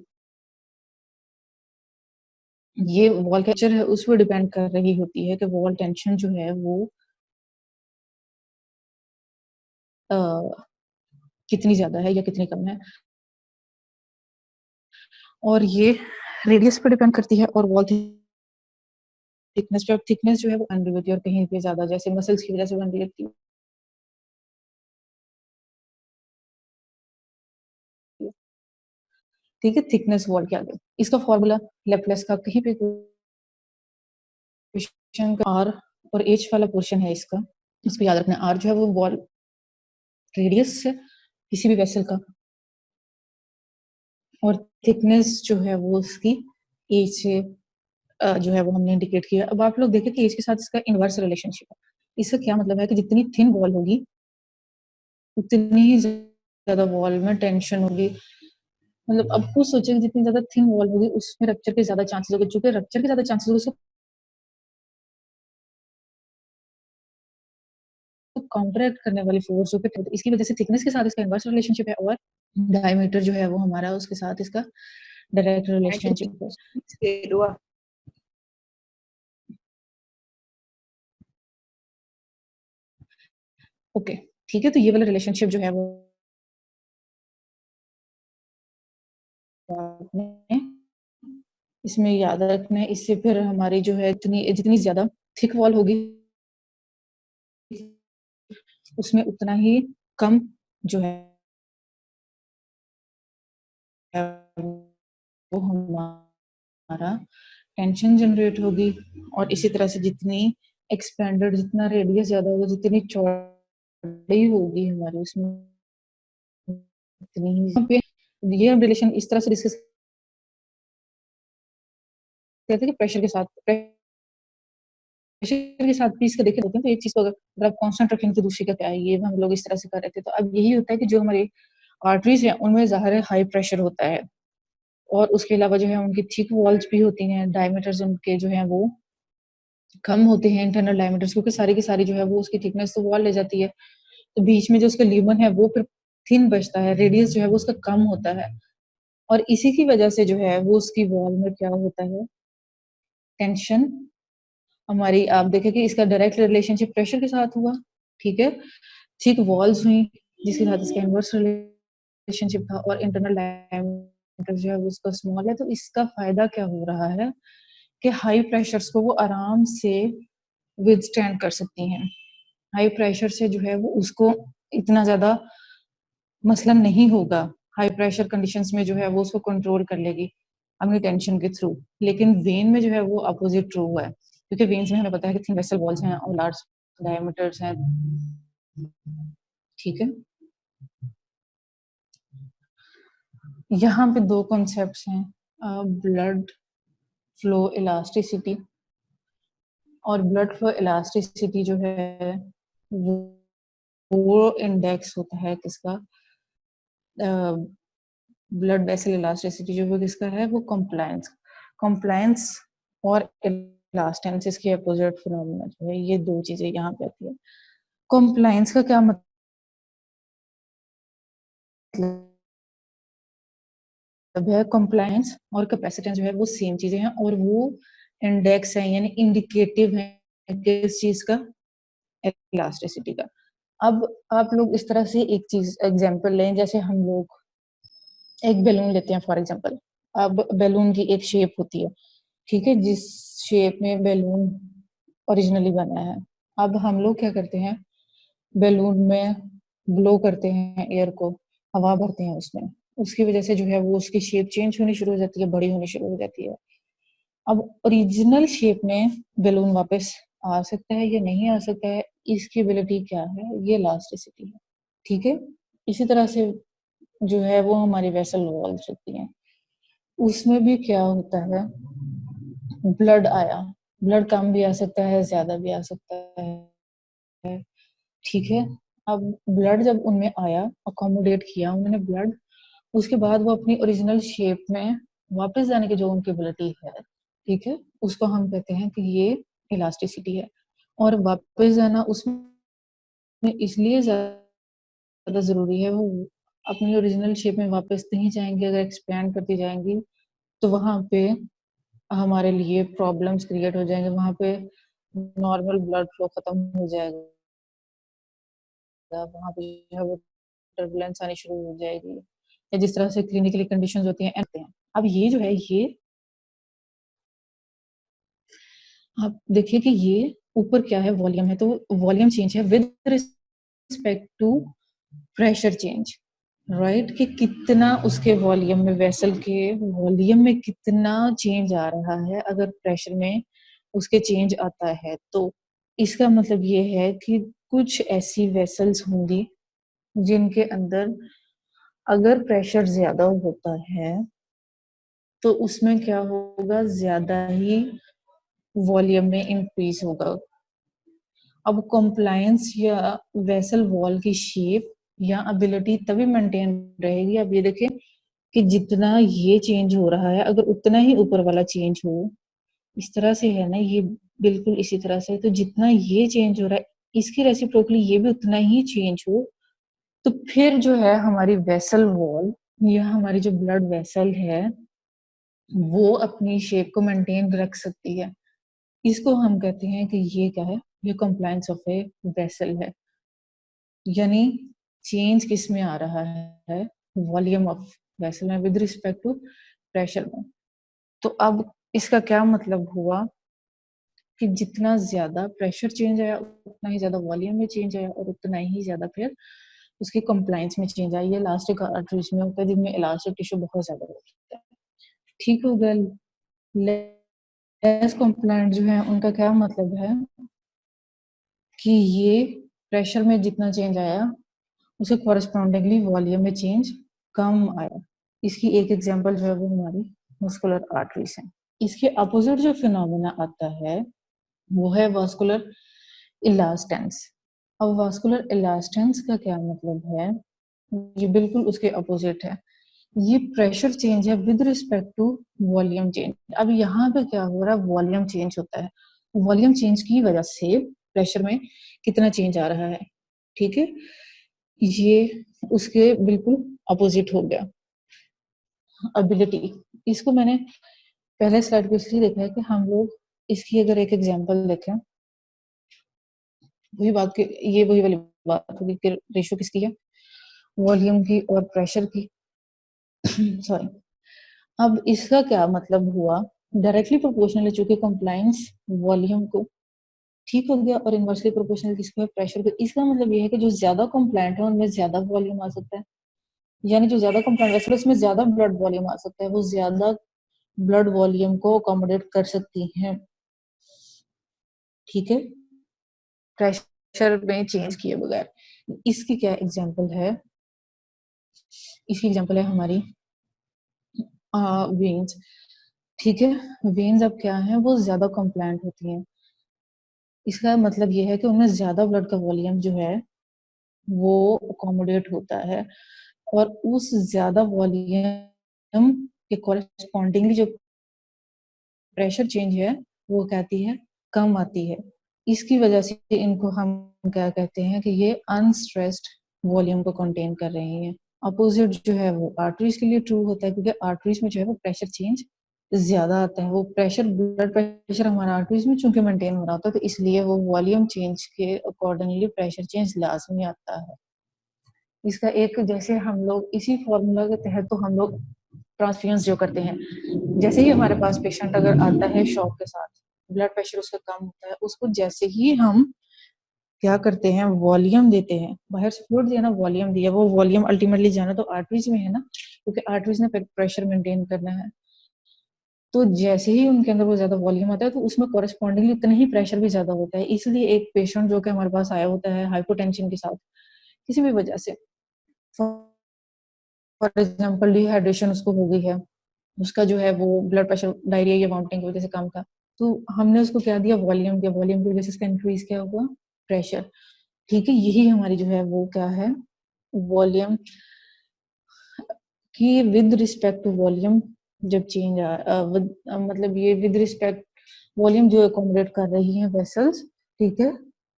ये वॉल कैचर है उस पर डिपेंड कर रही होती है कि वॉल टेंशन जो है वो कितनी ज्यादा है या कितनी कम है, और ये रेडियस पे डिपेंड करती है और वॉल थिकनेस पे। थिकनेस जो है वो बन रही होती है और कहीं पे ज्यादा, जैसे मसल्स की वजह से बन रही होती है, ठीक है। थिकनेस वॉल के आगे इसका फॉर्मूला लेप्लेस का कहीं पे आर और एच वाला पोर्शन है इसका, इसको याद रखना। आर जो है वो वॉल रेडियस है किसी भी वेसल का, और थिकनेस जो है वो उसकी एच है जो है वो हमने इंडिकेट किया। अब आप लोग देखें कि इसके साथ इसका इनवर्स रिलेशनशिप है। इसका क्या मतलब है कि जितनी थिन वॉल होगी उतनी ही ज्यादा वॉल में टेंशन होगी। मतलब अब खुद सोचिए कि जितनी ज्यादा थिन वॉल होगी उसमें रप्चर के ज्यादा चांसेस होंगे, चूंकि रप्चर के ज्यादा चांसेस होंगे उसको कॉन्ट्रैक्ट करने वाली फोर्स जो कि इसकी वजह से थिकनेस के साथ इसका इनवर्स रिलेशनशिप है और डायमीटर जो है वो हमारा उसके साथ इसका डायरेक्ट रिलेशनशिप है। ओके ठीक है, तो ये वाला रिलेशनशिप जो है वो आपने इसमें याद रखना है। इससे फिर हमारी जो है जितनी ज्यादा थिक वॉल होगी उसमें उतना ही कम जो है वो हमारा टेंशन जनरेट होगी। और इसी तरह से जितनी एक्सपेंडेड, जितना रेडियस ज्यादा होगा, जितनी चौड़ी होगी हमारी उसमें उतनी ही ये रिलेशन इस तरह से डिस्कस करते हैं कि प्रेशर के साथ भी इसका देखे होते हैं। तो एक चीज को अगर आप कांस्टेंट रखेंगे तो दूसरी का क्या है, ये हम लोग इस तरह से कर रहे थे। तो अब यही होता है कि जो हमारे आर्टरीज हैं उनमें ज़ाहिर है हाई प्रेशर होता है और उसके अलावा जो है उनकी थिक वॉल्स भी होती हैं, डायमीटर्स उनके जो हैं वो कम होते हैं, इंटरनल डायमीटर्स, क्योंकि सारी की सारी जो है वो उसकी थिकनेस तो वॉल ले जाती है। तो बीच में जो उसका ल्यूमन है वो फिर थिन बचता है, रेडियस जो है वो उसका कम होता है और इसी की वजह से जो है वो उसकी वॉल में क्या होता है, टेंशन हमारी, आप देखें कि इसका डायरेक्ट रिलेशनशिप प्रेशर के साथ हुआ। ठीक है, थिक वॉल्स हुई जिसके साथ इसका इनवर्स रिलेशनशिप था और इंटरनल डायमीटर जो है वो उसका स्मॉल है। तो इसका फायदा क्या हो रहा है कि हाई प्रेशर्स को वो आराम से विदस्टैंड कर सकती हैं। हाई प्रेशर से जो है वो उसको इतना ज्यादा मसला नहीं होगा। हाई प्रेशर कंडीशंस में जो है वो उसको कंट्रोल कर लेगी अपनी टेंशन के थ्रू। लेकिन वेन में जो है वो अपोजिट ट्रू है, क्योंकि वेन्स में हमें पता है कि थिन वेसल वॉल्स हैं और लार्ज डायमीटर्स हैं। ठीक है, यहाँ पे दो कॉन्सेप्ट्स हैं, ब्लड फ्लो इलास्टिसिटी। और ब्लड फ्लो इलास्टिसिटी जो है वो इंडेक्स होता है किसका, ब्लड वेसल इलास्टिसिटी जो वो किसका है, वो कंप्लायंस। कंप्लायंस और इलास्टेंसिस के अपोजिट फिनोमेना जो है, ये दो चीजें यहाँ पे आती है। कंप्लायंस का क्या मतलब है, कंप्लायंस और कैपेसिटेंस जो है वो सेम चीजें हैं और वो इंडेक्स है यानी इंडिकेटिव है किस चीज का, इलास्टिसिटी का। अब आप लोग इस तरह से एक चीज एग्जांपल लें, जैसे हम लोग एक बैलून लेते हैं फॉर एग्जांपल। अब बैलून की एक शेप होती है, ठीक है, जिस शेप में बैलून ओरिजिनली बना है। अब हम लोग क्या करते हैं, बैलून में ब्लो करते हैं एयर को, हवा भरते हैं उसमें, उसकी वजह से जो है वो उसकी शेप चेंज होनी शुरू हो जाती है, बड़ी होनी शुरू हो जाती है। अब ओरिजिनल शेप में बैलून वापस आ सकता है या नहीं आ सकता है, इसकी एबिलिटी क्या है, ये इलास्टिसिटी है। ठीक है, इसी तरह से जो है वो हमारी वेसल वॉल्स होती हैं, उसमें भी क्या होता है, ब्लड आया, ब्लड कम भी आ सकता है, ज्यादा भी आ सकता है। ठीक है, अब ब्लड जब उनमें आया, अकोमोडेट किया उन्होंने ब्लड, उसके बाद वो अपनी ओरिजिनल शेप में वापस जाने की जो उनकी एबिलिटी है, ठीक है, उसको हम कहते हैं कि ये इलास्टिसिटी है। और वापस जाना उसमें इसलिए ज्यादा जरूरी है, वो अपनी ओरिजिनल शेप में वापस नहीं जाएंगे, अगर एक्सपैंड करती जाएंगी तो वहां पे हमारे लिए प्रॉब्लम्स क्रिएट हो जाएंगे, वहां पे नॉर्मल ब्लड फ्लो खत्म हो जाएगा, वहां पे जो है वो टर्बुलेंस आनी शुरू हो जाएगी, या जिस तरह से क्लिनिकली कंडीशंस होती हैं ऐसे हैं। अब ये जो है ये आप देखिए कि ये ऊपर क्या है, वॉल्यूम है, तो वॉल्यूम चेंज है with respect to pressure change, right, कि कितना उसके वॉल्यूम में, वेसल के वॉल्यूम में कितना चेंज आ रहा है अगर प्रेशर में उसके चेंज आता है। तो इसका मतलब ये है कि कुछ ऐसी वेसल्स होंगी जिनके अंदर अगर प्रेशर ज्यादा होता है तो उसमें क्या होगा, ज्यादा ही वॉल्यूम में इंक्रीज होगा। अब कॉम्प्लायंस या वेसल वॉल की शेप या एबिलिटी तभी मेंटेन रहेगी। अब ये देखें कि जितना ये चेंज हो रहा है अगर उतना ही ऊपर वाला चेंज हो, इस तरह से है ना, ये बिल्कुल इसी तरह से, तो जितना ये चेंज हो रहा है इसकी रेसिप्रोकली ये भी उतना ही चेंज हो, तो फिर जो है हमारी वेसल वॉल या हमारी जो ब्लड वेसल है वो अपनी शेप को मेंटेन रख सकती है। इसको हम कहते हैं कि ये क्या है, ये कॉम्प्लायंस ऑफ ए वेसल है। यानी चेंज किस में आ रहा है, वॉल्यूम ऑफ वेसल में विद रिस्पेक्ट टू प्रेशर में। तो अब इसका क्या मतलब हुआ कि जितना ज्यादा प्रेशर चेंज आया उतना ही ज्यादा वॉल्यूम में चेंज आया और उतना ही ज्यादा फिर उसकी कंप्लायंस में चेंज आई। ये इलास्टिक आर्टरीज में होता है जिनमें इलास्टिक टिश्यू बहुत ज्यादा होता है। ठीक हो गया। लेस कंप्लायंट जो है उनका क्या मतलब है कि ये प्रेशर में जितना चेंज आया उसे कॉरेस्पॉन्डिंगली वॉल्यूम में चेंज कम आया। इसकी एक एग्जांपल जो है वो हमारी मस्कुलर आर्टरीज है। इसके अपोजिट जो फिनोमेना आता है वो है वास्कुलर इलास्टेंस। अब वास्कुलर इलास्टेंस का क्या मतलब है, ये बिल्कुल उसके अपोजिट है। ये प्रेशर चेंज है with respect to volume change. अब यहाँ पे क्या हो रहा है, वॉल्यूम चेंज होता है। वॉल्यूम चेंज की वजह से प्रेशर में कितना चेंज आ रहा है, ठीक है, ये उसके बिल्कुल अपोजिट हो गया। एबिलिटी, इसको मैंने पहले स्लाइड पे इसलिए देखा है कि हम लोग इसकी अगर एक एग्जांपल देखें, वही बात की, ये वही वाली बात होगी कि रेशियो किसकी है, वॉल्यूम की और प्रेशर की। सॉरी। अब इसका क्या मतलब हुआ, डायरेक्टली प्रोपोर्शनल है चूंकि कंप्लायंस वॉल्यूम को, ठीक हो गया, और इनवर्सली प्रोपोर्शनल किसको है, प्रेशर को। इसका मतलब ये है कि जो ज्यादा कंप्लायंट है उनमें ज्यादा वॉल्यूम आ सकता है, यानी जो ज्यादा कंप्लायंट वेसल उसमें ज्यादा ब्लड वॉल्यूम आ सकता है, वो ज्यादा ब्लड वॉल्यूम को अकोमोडेट कर सकती हैं। ठीक है, प्रेशर में चेंज किए बगैर। इसकी क्या एग्जांपल है, इसकी एग्जांपल है हमारी वेन्स। ठीक है, वेन्स अब क्या है, वो ज्यादा कंप्लायंट होती हैं। इसका मतलब ये है कि उनमें ज्यादा ब्लड का वॉल्यूम जो है वो अकोमोडेट होता है, और उस ज्यादा वॉल्यूम के कॉरेस्पॉन्डिंगली जो प्रेशर चेंज है वो कहती है कम आती है। इसकी वजह से इनको हम क्या कहते हैं कि ये अनस्ट्रेस्ड वॉल्यूम को कंटेन कर रही हैं। अपोजिट जो है वो आर्टरीज के लिए ट्रू होता है, क्योंकि आर्टरीज में जो है वो प्रेशर चेंज ज्यादा आता है। वो प्रेशर, ब्लड प्रेशर हमारा आर्टरीज में चूंकि मेंटेन हो रहा होता है, तो इसलिए वो वॉल्यूम चेंज के अकॉर्डिंगली प्रेशर चेंज लाजमी आता है। इसका एक, जैसे हम लोग इसी फॉर्मूला के तहत तो हम लोग ट्रांसफ्यूजन जो करते हैं, जैसे ही हमारे पास पेशेंट अगर आता है शॉक के साथ, ब्लड प्रेशर उसका कम होता है, उसको जैसे ही हम क्या करते हैं, वॉल्यूम देते हैं, बाहर से फ्लूइड दिया ना, वॉल्यूम दिया, वो वॉल्यूम अल्टीमेटली जाना तो आर्टरीज में है ना, क्योंकि आर्टरीज ने प्रेशर मेंटेन करना है। तो जैसे ही उनके अंदर वो ज्यादा वॉल्यूम आता है तो उसमें कॉरेस्पॉन्डिंगली इतना ही प्रेशर भी ज्यादा होता है। इसलिए एक पेशेंट जो कि हमारे पास आया होता है हाइपोटेंशन के साथ किसी भी वजह से, फॉर एग्जाम्पल डिहाइड्रेशन उसको हो गई है, उसका जो है वो ब्लड प्रेशर डायरिया या वॉमिटिंग की वजह से कम था, तो हमने उसको क्या दिया, वॉल्यूम दिया, वॉल्यूम की वजह से इसका इंक्रीज क्या हुआ, प्रेशर। ठीक है, यही हमारी जो है वो क्या है, वॉल्यूम की विद रिस्पेक्ट टू वॉल्यूम जब चेंज मतलब ये विद रिस्पेक्ट वॉल्यूम जो अकोमोडेट कर रही है वेसल्स, ठीक है,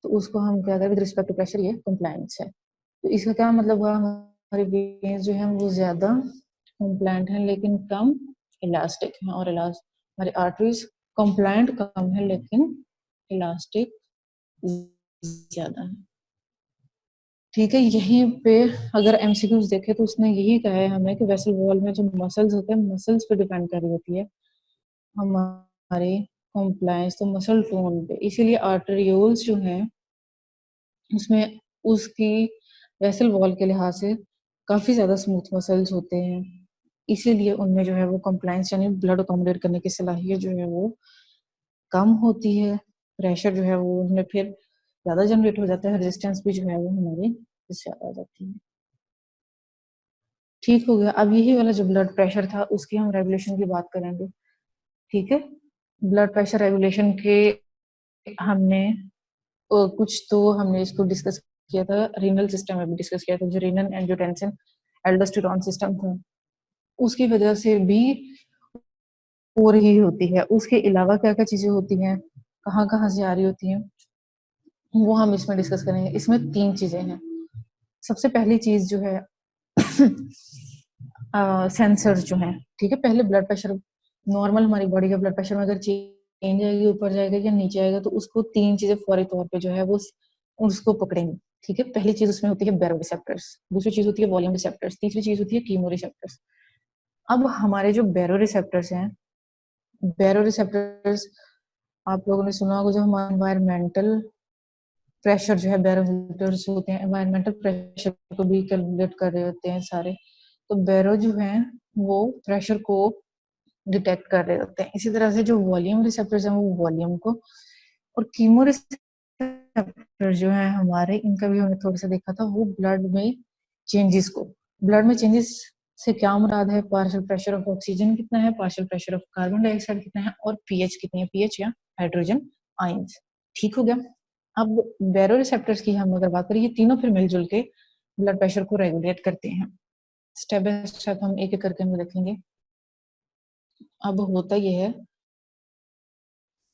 तो उसको हम क्या करें, विद रिस्पेक्ट टू प्रेशर, ये कंप्लायंस है। तो इसका क्या मतलब हुआ, हमारे वेन्स जो है वो ज्यादा कंप्लायंट है लेकिन कम इलास्टिक है, और हमारे आर्टरीज कंप्लायंट कम है लेकिन इलास्टिक ज्यादा है। ठीक है, यहीं पे अगर एमसीक्यूज देखे तो उसने यही कहा है हमें कि वेसल वॉल में जो मसल्स होते हैं, मसल्स पे डिपेंड कर रही होती है हमारे कॉम्प्लायंस, तो मसल टोन पे। इसीलिए आर्टरियोल्स जो हैं उसमें उसकी वेसल वॉल के लिहाज से काफी ज्यादा स्मूथ मसल्स होते हैं, इसीलिए उनमें जो है वो कंप्लायंस यानी ब्लड अकोमोडेट करने की सलाहियत जो है वो कम होती है। प्रेशर जो है वो उनमें फिर ज्यादा जनरेट हो जाता है, रेजिस्टेंस भी जो है वो हमारी ज्यादा आ जाती है। ठीक हो गया। अब यही वाला जो ब्लड प्रेशर था उसकी हम रेगुलेशन की बात करेंगे। ठीक है, ब्लड प्रेशर रेगुलेशन के हमने कुछ तो हमने इसको डिस्कस किया था, रीनल सिस्टम में भी डिस्कस किया था, जो रीनल एंजियोटेंसिन एल्डोस्टेरोन सिस्टम था, उसकी वजह से भी हो रही होती है। उसके अलावा क्या क्या चीजें होती हैं, कहाँ कहाँ से आ रही होती हैं, वो हम इसमें डिस्कस करेंगे। इसमें 3 चीजें हैं। सबसे पहली चीज जो है सेंसर जो है, ठीक है। पहले ब्लड प्रेशर नॉर्मल, हमारी बॉडी का ब्लड प्रेशर में अगर चेंज आएगी, ऊपर जाएगा या नीचे आएगा, तो उसको 3 चीजें फौरी तौर पे जो है वो उसको पकड़ेंगे, ठीक है। पहली चीज उसमें होती है बैरो रिसेप्टर्स, दूसरी चीज होती है वॉल्यूम रिसेप्टर्स, तीसरी चीज होती है कीमो रिसेप्टर्स। अब हमारे जो बैरो रिसेप्टर्स हैं, बैरो रिसेप्टर्स आप लोगों ने सुना होगा, जो हमारा एनवायरमेंटल प्रेशर जो है, बैरोमीटर्स होते हैं, एनवायरमेंटल प्रेशर को भी कैलकुलेट कर रहे होते हैं सारे। तो बैरो जो है वो प्रेशर को डिटेक्ट कर रहे होते हैं। इसी तरह से जो वॉल्यूम रिसेप्टर्स हैं, वो वॉल्यूम को, और कीमो रिसेप्टर जो है हमारे, इनका भी हमने थोड़ा सा देखा था, वो ब्लड में चेंजेस को, ब्लड में चेंजेस से क्या मुराद है, पार्शियल प्रेशर ऑफ ऑक्सीजन कितना है, partial pressure of carbon dioxide कितना है, और पीएच कितनी है, पीएच या हाइड्रोजन आयंस। ठीक हो गया। अब बैरो रिसेप्टर्स की हम अगर बात करें, ये तीनों फिर मिलजुल के ब्लड प्रेशर को रेगुलेट करते हैं। स्टेप बाय स्टेप हम एक एक करके हम देखेंगे। अब होता यह है,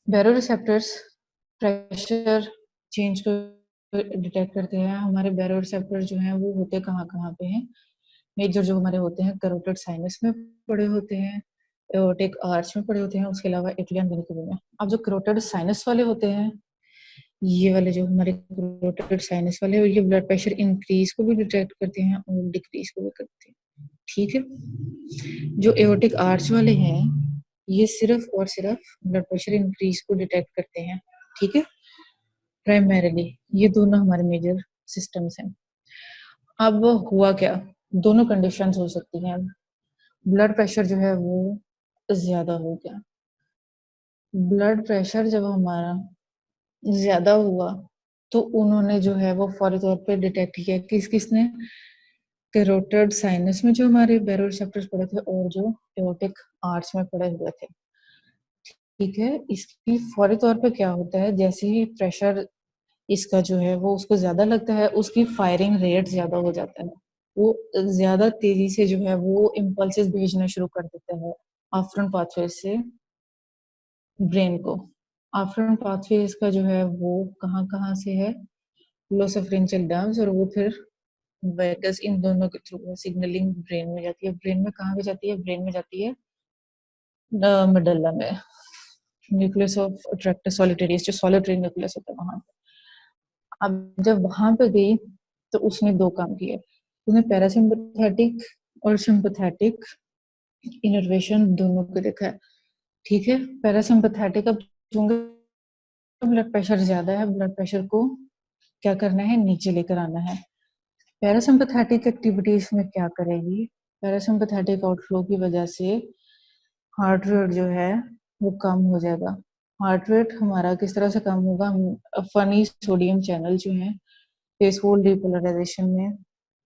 बैरो रिसेप्टर्स प्रेशर चेंज को डिटेक्ट करते हैं। हमारे बैरो रिसेप्टर जो हैं वो होते कहाँ कहाँ पे हैं, मेजर जो हमारे होते हैं कैरोटिड साइनस में पड़े होते हैं, एओर्टिक आर्च में पड़े होते हैं, उसके अलावा एट्रियम वेना केवा में। अब जो कैरोटिड साइनस वाले होते हैं, ये वाले जो हमारे कैरोटिड साइनस वाले, ये ब्लड प्रेशर इंक्रीज को भी डिटेक्ट करते हैं और डिक्रीज को भी करते हैं, ठीक है। जो एओर्टिक आर्च वाले हैं, ये सिर्फ और सिर्फ ब्लड प्रेशर इंक्रीज को डिटेक्ट करते हैं, ठीक है, प्राइमरीली। ये दोनों हमारे मेजर सिस्टम्स हैं। अब हुआ क्या, दोनों कंडीशंस हो सकती हैं। ब्लड प्रेशर जो है वो ज्यादा हो गया, ब्लड प्रेशर जब हमारा ज्यादा हुआ, तो उन्होंने जो है वो फौरी तौर पे डिटेक्ट किया, किसने, कैरोटिड साइनस में जो हमारे बैरोरिसेप्टर्स पड़े थे, और जो एओर्टिक आर्च में पड़े हुए थे, ठीक है। इसकी फौरी तौर पे क्या होता है, जैसे ही प्रेशर इसका जो है वो उसको ज्यादा लगता है, उसकी फायरिंग रेट ज्यादा हो जाता है, वो ज्यादा तेजी से जो है वो इम्पल्सेस भेजना शुरू कर देता है आफ्रन पाथवे से ब्रेन को। आफ्रन पाथवे इसका जो है वो कहाँ कहाँ से है, लोसोफ्रेंशियल डर्म्स, और वो फिर वेगस, इन दोनों के थ्रू सिग्नलिंग ब्रेन में जाती है। ब्रेन में कहाँ पे जाती है, ब्रेन में जाती है मेडुल्ला में, न्यूक्लियस ऑफ अट्रैक्टर सॉलिटेरियस, जो सॉलिटरी न्यूक्लियस होता है वहां। अब जब वहां पे गई, तो उसने 2 काम किए, उसने पैरासिम्पथेटिक और सिंपथेटिक इनर्वेशन दोनों को देखा है, ठीक है। पैरासिम्पथेटिक, अब चूंकि ब्लड प्रेशर ज्यादा है, ब्लड प्रेशर को क्या करना है, नीचे लेकर आना है। पैरासिम्पथेटिक एक्टिविटीज में क्या करेगी, पैरासिम्पथेटिक आउटफ्लो की वजह से हार्ट रेट जो है वो कम हो जाएगा। हार्ट रेट हमारा किस तरह से कम होगा, फनी सोडियम चैनल जो है फेसफुल डिपोलराइजेशन में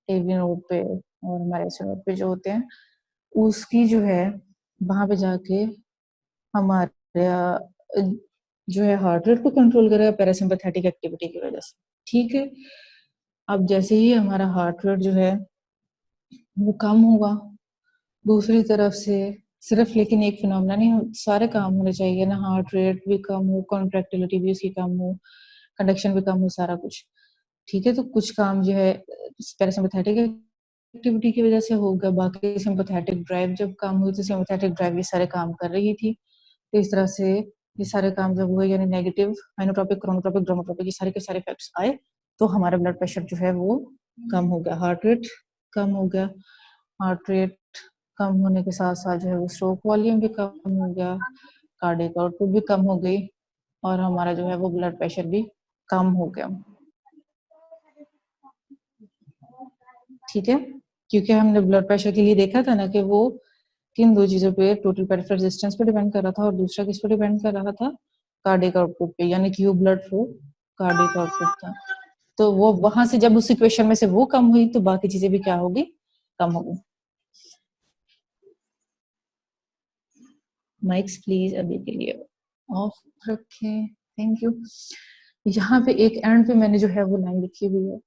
एवी नोड पे और हमारे एसओ नोड पे जो होते हैं, उसकी जो है वहां पे जाके हमारे जो है हार्ट रेट को कंट्रोल करेगा पैरासिम्पथेटिक एक्टिविटी की वजह से, ठीक है। अब जैसे ही हमारा हार्ट रेट जो है वो कम होगा, दूसरी तरफ से सिर्फ लेकिन एक फिनोमेना नहीं, सारे काम होने चाहिए ना, हार्ट रेट भी कम हो, कॉन्ट्रैक्टिलिटी भी उसकी कम हो, कंडक्शन भी कम हो, सारा कुछ, ठीक है। तो कुछ काम जो है पैरासिम्पथेटिक एक्टिविटी की वजह से होगा, बाकी सिंपैथेटिक ड्राइव जब काम हुई, तो सिंपैथेटिक ड्राइव ये सारे काम कर रही थी। तो इस तरह से ये सारे काम जब हुए, यानी नेगेटिव आइनोट्रोपिक, क्रोनोट्रोपिक, ड्रोमोट्रोपिक, ये सारे के सारे इफेक्ट्स आए, तो हमारा ब्लड प्रेशर जो है वो कम हो गया, हार्ट रेट कम हो गया। हार्ट रेट कम होने के साथ साथ जो है वो स्ट्रोक वॉल्यूम भी कम हो गया, कार्डियक आउटपुट भी कम हो गई, और हमारा जो है वो ब्लड प्रेशर भी कम हो गया, ठीक है। क्योंकि हमने ब्लड प्रेशर के लिए देखा था ना कि वो किन 2 चीजों पे, टोटल पेरिफेरल रेजिस्टेंस पे डिपेंड कर रहा था, और दूसरा किस पे डिपेंड कर रहा था, कार्डियक आउटपुट पे, यानी Q blood flow cardiac output था। तो वो वहां से जब उस इक्वेशन में से वो कम हुई, तो बाकी चीजें भी क्या होगी, कम होगी। माइक्स प्लीज अभी के लिए। ऑफ रखें, थैंक यू। यहाँ पे एक एंड पे मैंने जो है वो लाइन लिखी हुई है,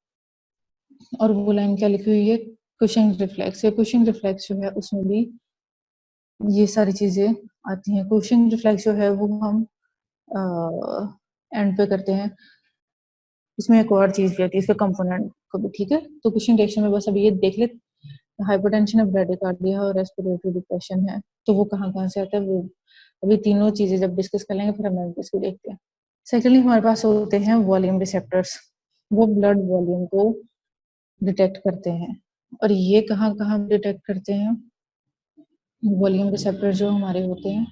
और वो लाइन क्या लिखी हुई है, कुशिंग रिफ्लेक्स। या कुशिंग रिफ्लेक्स जो है उसमें भी ये सारी चीजें आती हैं। कुशिंग रिफ्लेक्स जो है वो हम एंड पे करते हैं। इसमें एक और चीज भी आती है, इसके कंपोनेंट को भी, ठीक है। तो कुशिंग रिएक्शन में बस अभी ये देख ले, हाइपरटेंशन है, ब्रेडिकार्डिया और रेस्पिरेटरी डिप्रेशन है, तो वो कहाँ कहाँ से आता है वो अभी तीनों चीजें जब डिस्कस कर लेंगे फिर हम इसको देखते हैं। सेकेंडली हमारे पास होते हैं वॉल्यूम रिसेप्टर्स, वो ब्लड वॉल्यूम को डिटेक्ट करते हैं। और ये कहाँ कहाँ डिटेक्ट करते हैं, वॉल्यूम रिसेप्टर जो हमारे होते हैं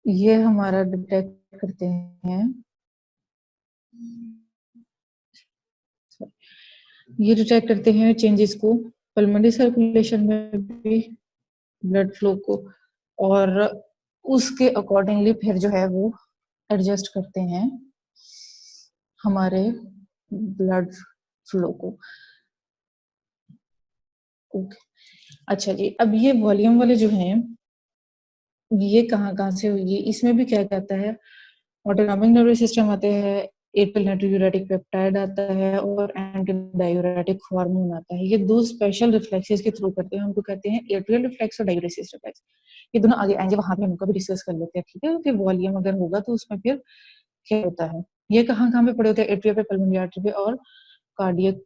ये हमारा डिटेक्ट करते हैं, ये डिटेक्ट करते हैं चेंजेस को पल्मोनरी सर्कुलेशन में भी, ब्लड फ्लो को, और उसके अकॉर्डिंगली फिर जो है वो एडजस्ट करते हैं हमारे ब्लड फ्लो को। ओके, अच्छा जी, अब ये वॉल्यूम वाले जो हैं ये कहाँ कहाँ से हुई, इसमें भी क्या कहता है, ऑटोनॉमिक नर्वस सिस्टम आते हैं, एपिल नाइट्रोयूरेटिक पेप्टाइड आता है और एंटी डायूरेटिक हार्मोन आता है। ये दो स्पेशल रिफ्लेक्सेस के थ्रू करते हैं, हमको कहते हैं एट्रियल रिफ्लेक्स और डायूरेसिस रिफ्लेक्स। ये दोनों आगे आएंगे, वहां पे हम उनका भी डिस्कस कर लेते हैं, ठीक है। कि वॉल्यूम अगर होगा तो उसमें फिर क्या होता है, ये कहाँ कहाँ पे पड़े होते हैं, एट्रिया पे, पल्मोनरी आर्टरी पे और कार्डियक,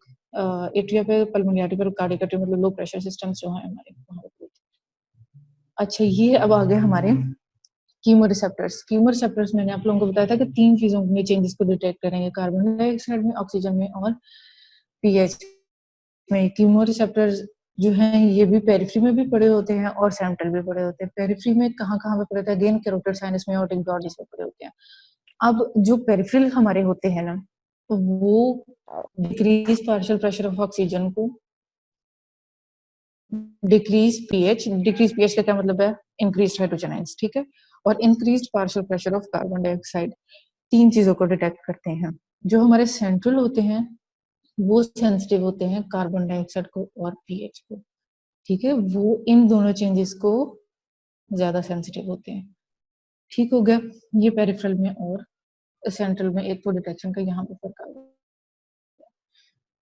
एट्रिया पे, पल्मोनरी आर्टरी पे और कार्डियक आर्टरी, मतलब लो प्रेशर सिस्टम्स जो है हमारे वहां पे। अच्छा, ये अब आ गए हमारे कीमोरिसेप्टर्स। कीमोरिसेप्टर्स मैंने आप लोगों को बताया था कि तीन चीजों में चेंजेस को डिटेक्ट करेंगे, कार्बन डाइऑक्साइड में, ऑक्सीजन में और पीएच में। कीमोरिसेप्टर्स जो हैं ये भी पेरिफेरी में भी पड़े होते हैं और सेंट्रल भी पड़े होते हैं। पेरिफेरी में कहाँ कहाँ पे पड़े होते हैं, अगेन कैरोटिड साइनस में और बॉडीज में पड़े होते हैं। अब जो पेरिफेरल हमारे होते हैं ना, तो वो decrease partial pressure of oxygen को, डिक्रीज पीएच का क्या मतलब है, इंक्रीज हाइड्रोजन आयंस, ठीक है, और increase partial pressure of carbon dioxide, तीन चीजों को डिटेक्ट करते हैं। जो हमारे सेंट्रल होते हैं वो सेंसिटिव होते हैं कार्बन डाइऑक्साइड को और पीएच को, ठीक है, वो इन दोनों चेंजेस को ज्यादा सेंसिटिव होते हैं। ठीक हो गया, ये पेरिफेरल में और सेंट्रल में एक तो डिटेक्शन का यहाँ पे फर्क आ गया।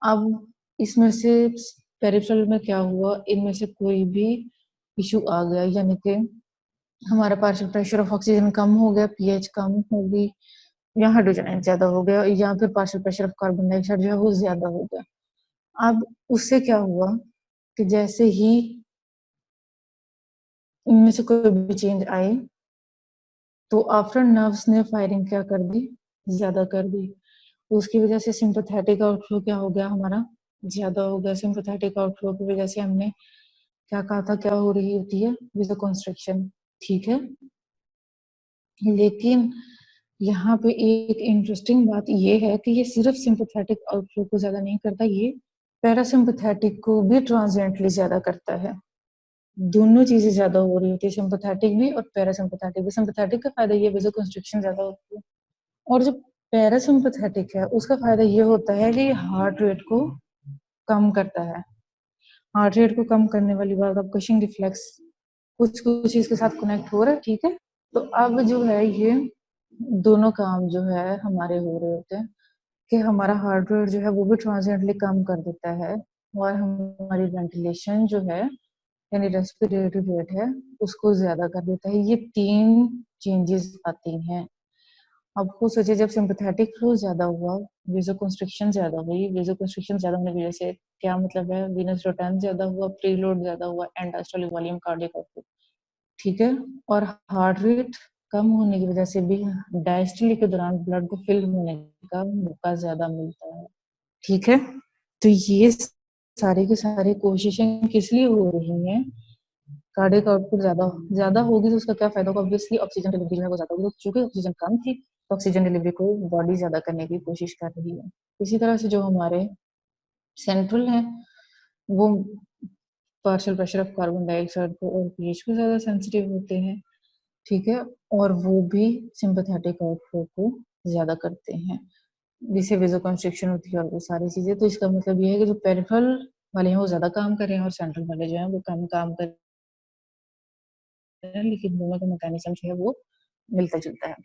अब इसमें से पेरिफेरल में क्या हुआ, इनमें से कोई भी इशू आ गया, यानी कि हमारा पार्शियल प्रेशर ऑफ ऑक्सीजन कम हो गया, पीएच कम हो गई, या हाइड्रोजन ज्यादा हो गया, या फिर partial pressure of carbon dioxide जो है वो ज्यादा हो गया। अब उससे क्या हुआ कि जैसे ही इनमें से कोई भी चेंज आए तो आफ्टर नर्व्स ने फायरिंग क्या कर दी, ज्यादा कर दी। उसकी वजह से सिंपैथेटिक आउटफ्लो क्या हो गया हमारा, ज्यादा हो गया। सिंपैथेटिक आउटफ्लो की वजह से हमने क्या कहा था, क्या हो रही होती है, विज़ोकंस्ट्रिक्शन, ठीक है। लेकिन यहाँ पे एक इंटरेस्टिंग बात ये है कि ये सिर्फ सिंपैथेटिक आउटफ्लो को ज्यादा नहीं करता, ये पैरासिम्पैथेटिक को भी ट्रांजिएंटली ज्यादा करता है। दोनों चीजें ज्यादा हो रही होती है, सिंपैथेटिक भी और पैरासिम्पैथेटिक भी। सिंपैथेटिक का फायदा ये विज़ोकंस्ट्रिक्शन ज्यादा होती है, और जो पैरासिम्पैथेटिक है उसका फायदा ये होता है कि हार्ट रेट को कम करता है। हार्ट रेट को कम करने वाली बात, अब कुशिंग रिफ्लेक्स कुछ कुछ चीज के साथ कनेक्ट हो रहा है, ठीक है। तो अब जो है ये दोनों काम जो है हमारे हो रहे होते हैं कि हमारा हार्ट रेट जो है वो भी ट्रांजिएंटली कम कर देता है, और हमारी वेंटिलेशन जो है यानी रेस्पिरेटरी रेट है उसको ज्यादा कर देता है। ये तीन चेंजेस आती हैं। अब खुद सोचिए, जब सिंपैथेटिक फ्लो ज्यादा हुआ, वेसोकंस्ट्रिक्शन ज्यादा हुई, वेसोकंस्ट्रिक्शन ज्यादा होने की वजह से क्या मतलब है, वीनस रिटर्न ज्यादा हुआ, प्रीलोड ज्यादा हुआ, and diastolic volume, cardiac output, ठीक है। और हार्ट रेट कम होने की वजह से भी डायस्टोली के दौरान ब्लड को फिल होने का मौका ज्यादा मिलता है, ठीक है। तो ये सारी की सारी कोशिशें किस लिए हो रही हैं, कार्डियक आउटपुट ज्यादा ज्यादा होगी तो उसका क्या फायदा होगा, ऑब्वियसली ऑक्सीजन डिलीवरी में वो ज्यादा होगी, चूंकि ऑक्सीजन कम थी तो ऑक्सीजन डिलीवरी को बॉडी ज्यादा करने की कोशिश कर रही है। इसी तरह से जो हमारे सेंट्रल है वो partial pressure of carbon dioxide को और पीएच को ज्यादा सेंसिटिव होते हैं, ठीक है, और वो भी सिंपैथेटिक आउटफ्लो को ज्यादा करते हैं, जिससे वेसोकंस्ट्रिक्शन होती है और वो सारी चीजें। तो इसका मतलब ये है कि जो पेरिफेरल वाले हैं वो ज्यादा काम कर रहे हैं और सेंट्रल वाले जो है वो कम काम कर रहे हैं, लेकिन दोनों का मैकेनिज्म जो है वो मिलता जुलता है।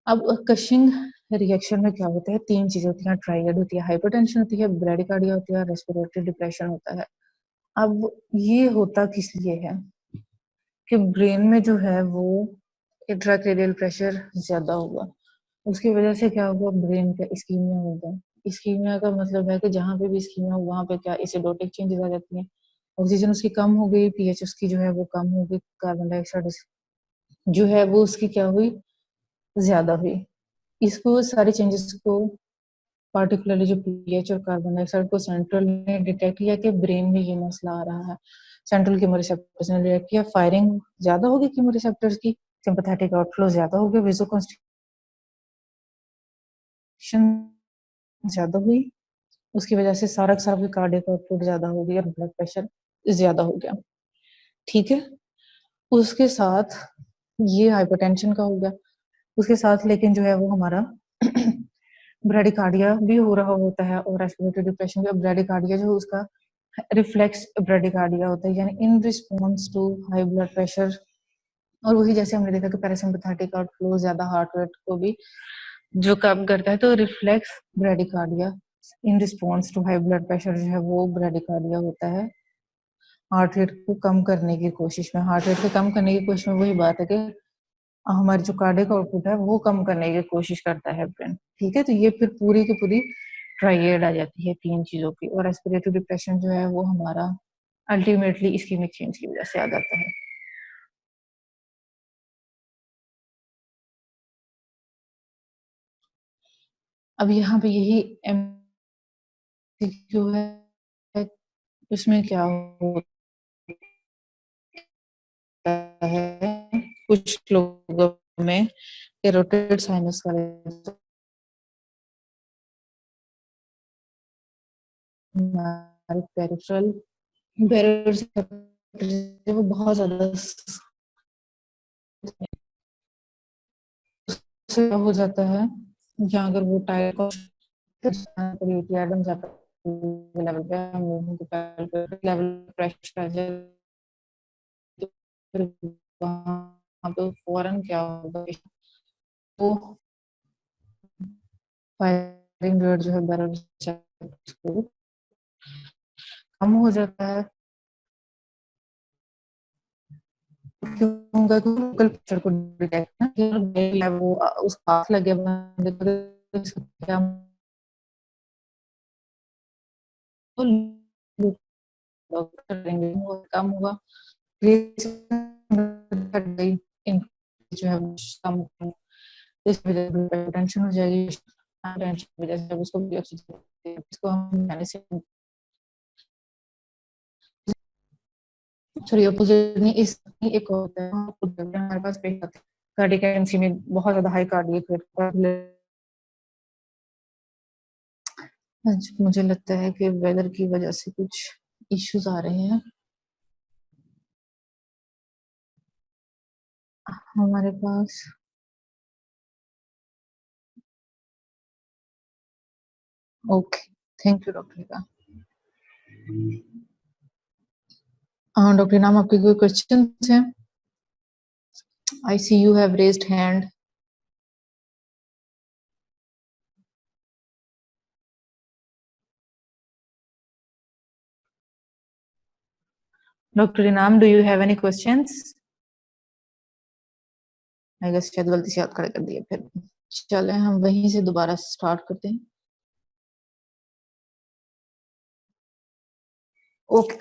अब कशिंग रिएक्शन में क्या होता है, तीन चीजें होती हैं, ट्राइएड होती है, हाइपरटेंशन होती है, ब्रेडिकार्डिया होती है, रेस्पिरेटरी डिप्रेशन होता है। अब ये होता किस लिए है कि ब्रेन में जो है वो इंट्राक्रेनियल प्रेशर ज्यादा होगा, उसकी वजह से क्या होगा, ब्रेन का इस्कीमिया होगा। इस्कीमिया का मतलब है कि जहाँ पे भी इस्कीमिया हो वहाँ पे क्या एसिडोटिक चेंजेस आ जाती हैं, ऑक्सीजन उसकी कम हो गई, पीएच उसकी जो है वो कम हो गई, कार्बन डाइऑक्साइड जो है वो उसकी क्या हुई, ज्यादा हुई। इसको सारे चेंजेस को पार्टिकुलरली जो पीएच और कार्बन डाइऑक्साइड को सेंट्रल ने डिटेक्ट किया कि ब्रेन में ये मसला आ रहा है, सेंट्रल कीमोरिसेप्टर्स ने डिटेक्ट किया, फायरिंग ज्यादा होगी कीमोरिसेप्टर्स की, सिंपैथेटिक आउटफ्लो ज्यादा हो गया, वेसोकंस्ट्रिक्शन ज्यादा हुई, उसकी वजह से सारा का सारा कार्डियक आउटपुट ज्यादा हो गई और ब्लड प्रेशर ज्यादा हो गया। ठीक है, उसके साथ ये हाइपरटेंशन का हो गया, उसके साथ लेकिन जो है वो हमारा ब्रेडिकार्डिया भी हो रहा होता है और रेस्पिरेटरी डिप्रेशन का ब्रेडिकार्डिया जो उसका रिफ्लेक्स ब्रेडिकार्डिया होता है, यानी in response to high blood pressure. और वही जैसे हमने देखा कि पैरासिम्पैथेटिक आउटफ्लो ज्यादा हार्ट रेट को भी जो कम करता है, तो reflex bradycardia in response to high blood pressure जो है वो ब्रेडिकार्डिया होता है, हार्ट रेट को कम करने की कोशिश में। हार्ट रेट को कम करने की कोशिश में वही बात है कि हमारी जो कार्डियक आउटपुट है वो कम करने की कोशिश करता है ब्रेन। ठीक है, तो ये फिर पूरी की पूरी ट्राइएड आ जाती है तीन चीजों की, और रेस्पिरेटरी डिप्रेशन जो है वो हमारा अल्टीमेटली इस्कीमिक चेंज की वजह से आ जाता है। अब यहाँ पे यही एमसीक्यू है, उसमें क्या होता है कुछ लोगों में कैरोटिड साइनस का पेरिफेरल वो बहुत ज्यादा हो जाता है, जहाँ अगर वो टायर का एडम जाता लेवल पे लेवल प्रेशर आ जाए, तो फिर वहाँ पे फौरन क्या होगा, वो फायरिंग रेट जो है बैरल कम हो जाता है, क्योंकि लोकल पिक्चर को डिटेक्ट ना वो उस पास लगे बंदे को क्या करेंगे, कम होगा, जो है कम, इस वजह से टेंशन हो जाएगी, टेंशन की वजह से उसको भी ऑक्सीजन, इसको हम मैनेज सॉरी अपोजिट नहीं, इस एक होता है हमारे पास पेशेंट आते हैं कार्डियक एमसी में बहुत ज्यादा हाई कार्डियक रेट, मुझे लगता है कि वेदर की वजह से कुछ इश्यूज आ रहे हैं हमारे पास। Okay, thank you doctor. हाँ डॉक्टर नाम, आपके कोई क्वेश्चन हैं? I see you have raised hand. Doctor Inam, do you have any questions? I guess शायद गलती से याद खड़े कर दिए, फिर चले हम वहीं से दोबारा स्टार्ट करते हैं। ओके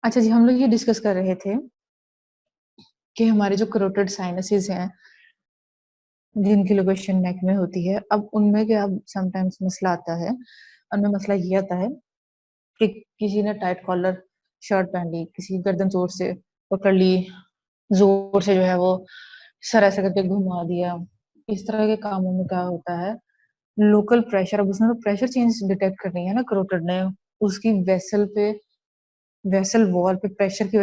अच्छा जी, हम लोग ये डिस्कस कर रहे थे कि हमारे जो करोटेड साइनसेस हैं जिनकी लोकेशन नेक में होती है, अब उनमें क्या समटाइम्स मसला आता है, उनमें मसला ये आता है कि किसी ने टाइट कॉलर शर्ट पहन ली, किसी गर्दन जोर से पकड़ ली, जोर से जो है वो सर ऐसे करके घुमा दिया, इस तरह के कामों में क्या होता है, लोकल प्रेशर, अब उसने तो प्रेशर चेंज डिटेक्ट करनी है ना करोटेड ने, उसकी वेसल पे, वेसल वॉल पे प्रेशर की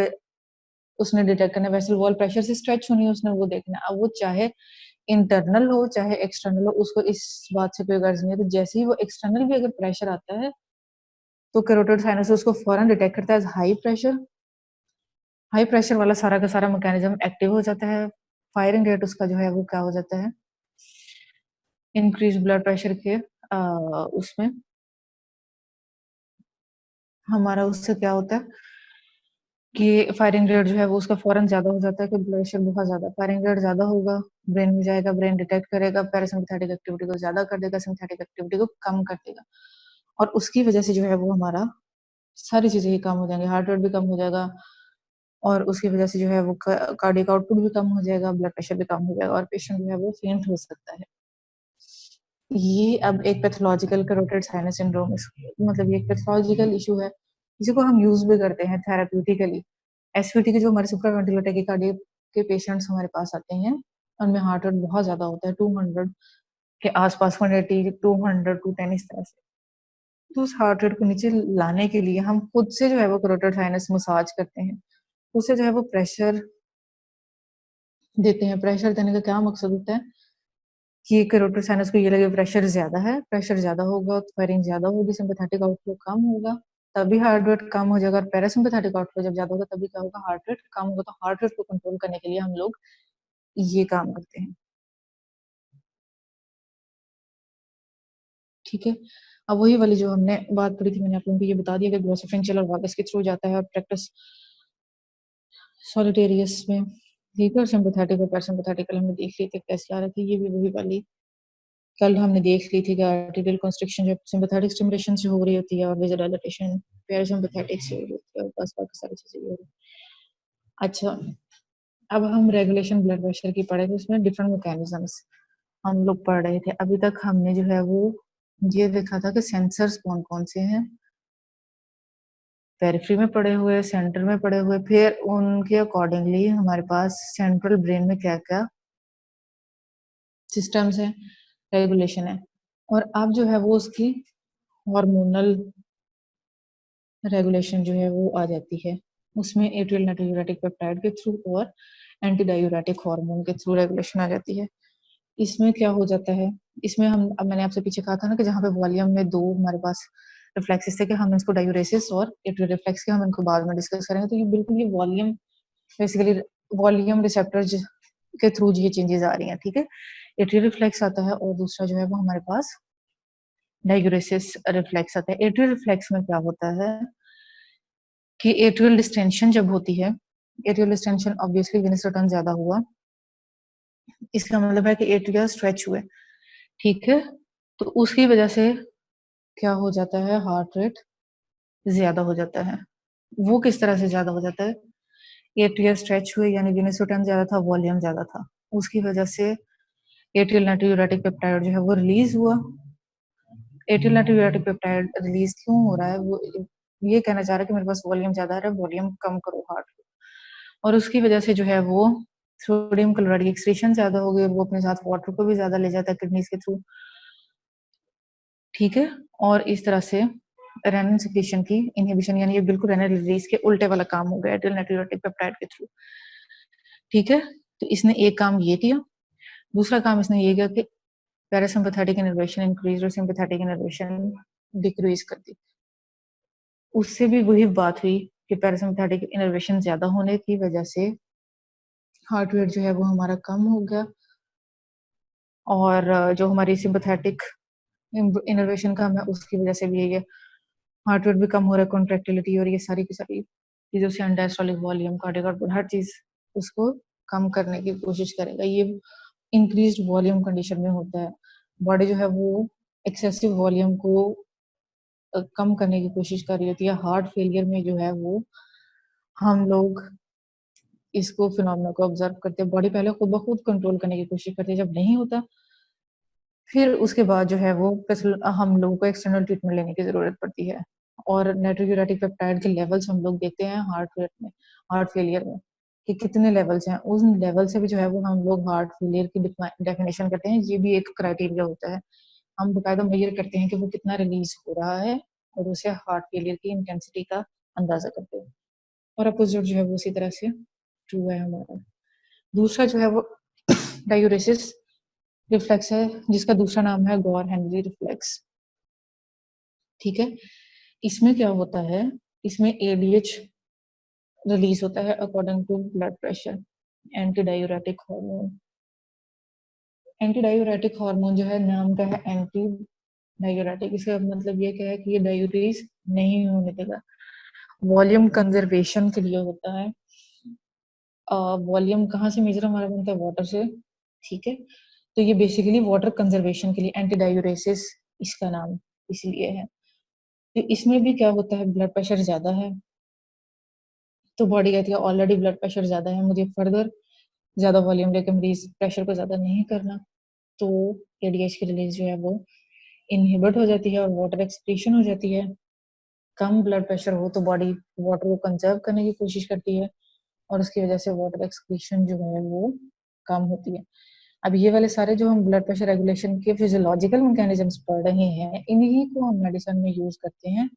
उसने डिटेक्ट करना है, वेसल वॉल प्रेशर से स्ट्रेच होनी है, उसने वो देखना है। अब वो चाहे इंटरनल हो चाहे एक्सटर्नल हो, उसको इस बात से कोई गर्ज नहीं है, तो जैसे ही वो एक्सटर्नल भी अगर प्रेशर आता है तो कैरोटिड साइनस उसको फौरन डिटेक्ट करता है as high pressure, high pressure वाला सारा का सारा मैकेनिज्म एक्टिव हो जाता है, फायरिंग रेट उसका जो है वो क्या हो जाता है, इंक्रीज ब्लड प्रेशर के उसमें हमारा उससे क्या होता है कि फायरिंग रेट जो है वो उसका फौरन ज्यादा हो जाता है, कि ब्लड प्रेशर बहुत ज्यादा, फायरिंग रेट ज्यादा होगा, ब्रेन में जाएगा, ब्रेन डिटेक्ट करेगा, पैरासिम्पथेटिक एक्टिविटी को ज्यादा कर देगा, सिम्पथेटिक एक्टिविटी को कम कर देगा, और उसकी वजह से जो है वो हमारा सारी चीजें ही कम हो जाएंगी, हार्ट रेट भी कम हो जाएगा, और उसकी वजह से जो है वो कार्डियक आउटपुट भी कम हो जाएगा, ब्लड प्रेशर भी कम हो जाएगा, और पेशेंट जो है वो फेंट हो सकता है। ये अब एक पैथोलॉजिकल कैरोटिड साइनस सिंड्रोम, मतलब ये एक पैथोलॉजिकल इशू है, इसी को हम यूज भी करते हैं थेराप्यूटिकली। एसवीटी के जो हमारे सुपर वेंटिलेटर की कार्डियक के पेशेंट्स हमारे पास आते हैं, उनमें हार्ट रेट बहुत ज्यादा होता है, 200 के आसपास, 180, 200, 210 इस तरह से। तो उस हार्ट रेट को नीचे लाने के लिए हम खुद से जो है वो कैरोटिड साइनस मसाज करते हैं, उससे जो है वो प्रेशर देते हैं। प्रेशर देने का क्या मकसद होता है कि कैरोटिड साइनस को ये लगे प्रेशर ज्यादा है, प्रेशर ज्यादा होगा तो फायरिंग ज्यादा होगी, सिंपैथेटिक आउटफ्लो कम होगा, तभी हार्ट रेट कम हो जाएगा, और पैरासिम्पैथेटिक आउटफ्लो जब ज्यादा होगा तभी क्या होगा, हार्ट रेट कम होगा। तो हार्ट रेट को कंट्रोल करने के लिए हम लोग ये काम करते हैं, ठीक है। अब वही वाली जो हमने बात करी थी, मैंने आप लोगों को ये बता दिया कि ग्लोसोफिंशियल और वागस के थ्रू जाता है, और प्रैक्टिस सॉलिटेरियस में, ठीक है। और सिंपैथेटिक और पैरासिम्पैथेटिक हमने देख ली थी कैसे आ रही थी, ये भी वही वाली कल हमने देख ली थी कि आर्टेरियल कंस्ट्रिक्शन जब सिंपैथेटिक स्टिमुलेशन से हो रही होती है, और वेज़ोडाइलेटेशन पैरासिम्पैथेटिक से हो रही होती है, और बस बाकी सारी चीजें हो रही है। अच्छा, अब हम रेगुलेशन ब्लड प्रेशर की पढ़े थे, उसमें डिफरेंट मैकेनिज्म्स हम लोग पढ़ रहे थे। अभी तक हमने जो है वो ये देखा था कि सेंसर्स कौन कौन से हैं, पेरिफेरी में पड़े हुए, सेंटर में पड़े हुए, फिर उनके अकॉर्डिंगली हमारे पास सेंट्रल ब्रेन में क्या क्या सिस्टम्स है, रेगुलेशन है। और अब जो है वो उसकी हार्मोनल रेगुलेशन जो है वो आ जाती है, उसमें एट्रियल नाइट्रोयूरेटिक पेप्टाइड के थ्रू और एंटी डायूरेटिक हार्मोन के थ्रू रेगुलेशन आ जाती है। इसमें क्या हो जाता है, इसमें हम, अब मैंने आपसे पीछे कहा था ना कि जहाँ पे वॉल्यूम में दो हमारे पास रिफ्लेक्सेस थे, कि हम इसको डायूरेसिस और एट्रियल रिफ्लेक्स के हम इनको बाद में डिस्कस करेंगे। तो ये बिल्कुल ये वॉल्यूम, बेसिकली वॉल्यूम रिसेप्टर के थ्रू ये चेंजेस आ रही हैं, ठीक है। एट्रियल रिफ्लेक्स आता है, और दूसरा जो है वो हमारे पास डायूरेसिस रिफ्लेक्स आता है। एट्रियल रिफ्लेक्स में क्या होता है कि एट्रियल डिस्टेंशन जब होती है, atrial distension obviously Venus return ज्यादा हुआ, इसका मतलब है कि एट्रिया स्ट्रेच हुए, ठीक है। तो उसकी वजह से क्या हो जाता है, हार्ट रेट ज्यादा हो जाता है। वो किस तरह से ज्यादा हो जाता है, एट्रिया स्ट्रेच हुए यानी वेनस रिटर्न ज्यादा था, वॉल्यूम ज्यादा था, उसकी वजह से एट्रियल नाइट्रोयूरेटिक पेप्टाइड जो है वो रिलीज हुआ। एट्रियल नाइट्रोयूरेटिक पेप्टाइड रिलीज क्यों हो रहा है, वो ये कहना चाह रहा है कि मेरे पास वॉल्यूम ज्यादा है, वॉल्यूम कम करो हार्ट, और उसकी वजह से जो है वो सोडियम क्लोराइड की एक्सक्रीशन ज्यादा हो गई, और वो अपने साथ वाटर को भी ज्यादा ले जाता है किडनीज के थ्रू, ठीक है। और इस तरह से रेनिन सिक्रीशन की इनहिबिशन, यानी ये बिल्कुल रेनिन रिलीज के उल्टे वाला काम हो गया एट्रियल नाइट्रोयूरेटिक पेप्टाइड के थ्रू, ठीक है। तो इसने एक काम ये किया, दूसरा काम इसने ये किया कि पैरासिम्पैथेटिक इनर्वेशन इंक्रीज और सिंपैथेटिक इनर्वेशन डिक्रीज कर दी। उससे भी वही बात हुई कि पैरासिम्पैथेटिक इनर्वेशन ज्यादा होने की वजह से हार्ट रेट जो है वो हमारा कम हो गया, और जो हमारी सिंपैथेटिक इनर्वेशन कम है उसकी वजह से भी ये हार्ट रेट भी कम हो रहा है, कॉन्ट्रेक्टिलिटी, और ये सारी की सारी चीजों से डायस्टोलिक वॉल्यूम, कार्डियक आउटपुट, हर चीज उसको कम करने की कोशिश करेगा। ये इंक्रीज्ड वॉल्यूम कंडीशन में होता है, बॉडी जो है वो एक्सेसिव वॉल्यूम को कम करने की कोशिश कर रही होती है। हार्ट फेलियर में जो है वो हम लोग इसको फिनोमेना को ऑब्जर्व करते हैं, बॉडी पहले खुद ब खुद कंट्रोल करने की कोशिश करती है, जब नहीं होता फिर उसके बाद जो है वो हम लोगों को एक्सटर्नल ट्रीटमेंट लेने की जरूरत पड़ती है। और नाइट्रोयूरेटिक पेप्टाइड के लेवल्स हम लोग देखते हैं हार्ट रेट में, हार्ट फेलियर में, कि कितने लेवल्स हैं, उन लेवल से भी जो है वो हम लोग हार्ट फेलियर की डेफिनेशन करते हैं। ये भी एक क्राइटेरिया होता है, हम बकायदा मेजर करते हैं कि वो कितना रिलीज हो रहा है, और उसे हार्ट फेलियर की इंटेंसिटी का अंदाजा करते हैं। और अपोजिट जो है वो उसी तरह से ट्रू है हमारा। दूसरा जो है वो डायूरेसिस रिफ्लेक्स है, जिसका दूसरा नाम है गौर हेनरी रिफ्लेक्स, ठीक है। इसमें क्या होता है, इसमें एडीएच रिलीज होता है according to blood pressure. Anti diuretic hormone, anti diuretic hormone जो है नाम का है एंटी डायूरेटिक, इसका मतलब ये क्या है कि ये डायूरेटिस नहीं होने देगा, वॉल्यूम कंजर्वेशन के लिए होता है। वॉल्यूम कहाँ से मेजर हमारा बनता है, वाटर से, ठीक है। तो ये बेसिकली वाटर कंजर्वेशन के लिए एंटी डायूरेसिस इसका नाम इसलिए है। तो इसमें भी क्या होता है, ब्लड प्रेशर ज्यादा है तो बॉडी कहती है ऑलरेडी ब्लड प्रेशर ज्यादा है, मुझे फर्दर ज्यादा वॉल्यूम लेके मरीज प्रेशर को ज्यादा नहीं करना, तो एडीएच की रिलीज जो है वो इनहिबिट हो जाती है और वाटर एक्सक्रीशन हो जाती है। कम ब्लड प्रेशर हो तो बॉडी वाटर को कंजर्व करने की कोशिश करती है और उसकी वजह से वाटर एक्सक्रीशन जो है वो कम होती है। अब ये वाले सारे जो हम ब्लड प्रेशर रेगुलेशन के फिजियोलॉजिकल मैकेनिज्म्स पढ़ रहे हैं, इन्हीं को हम मेडिसिन में यूज करते हैं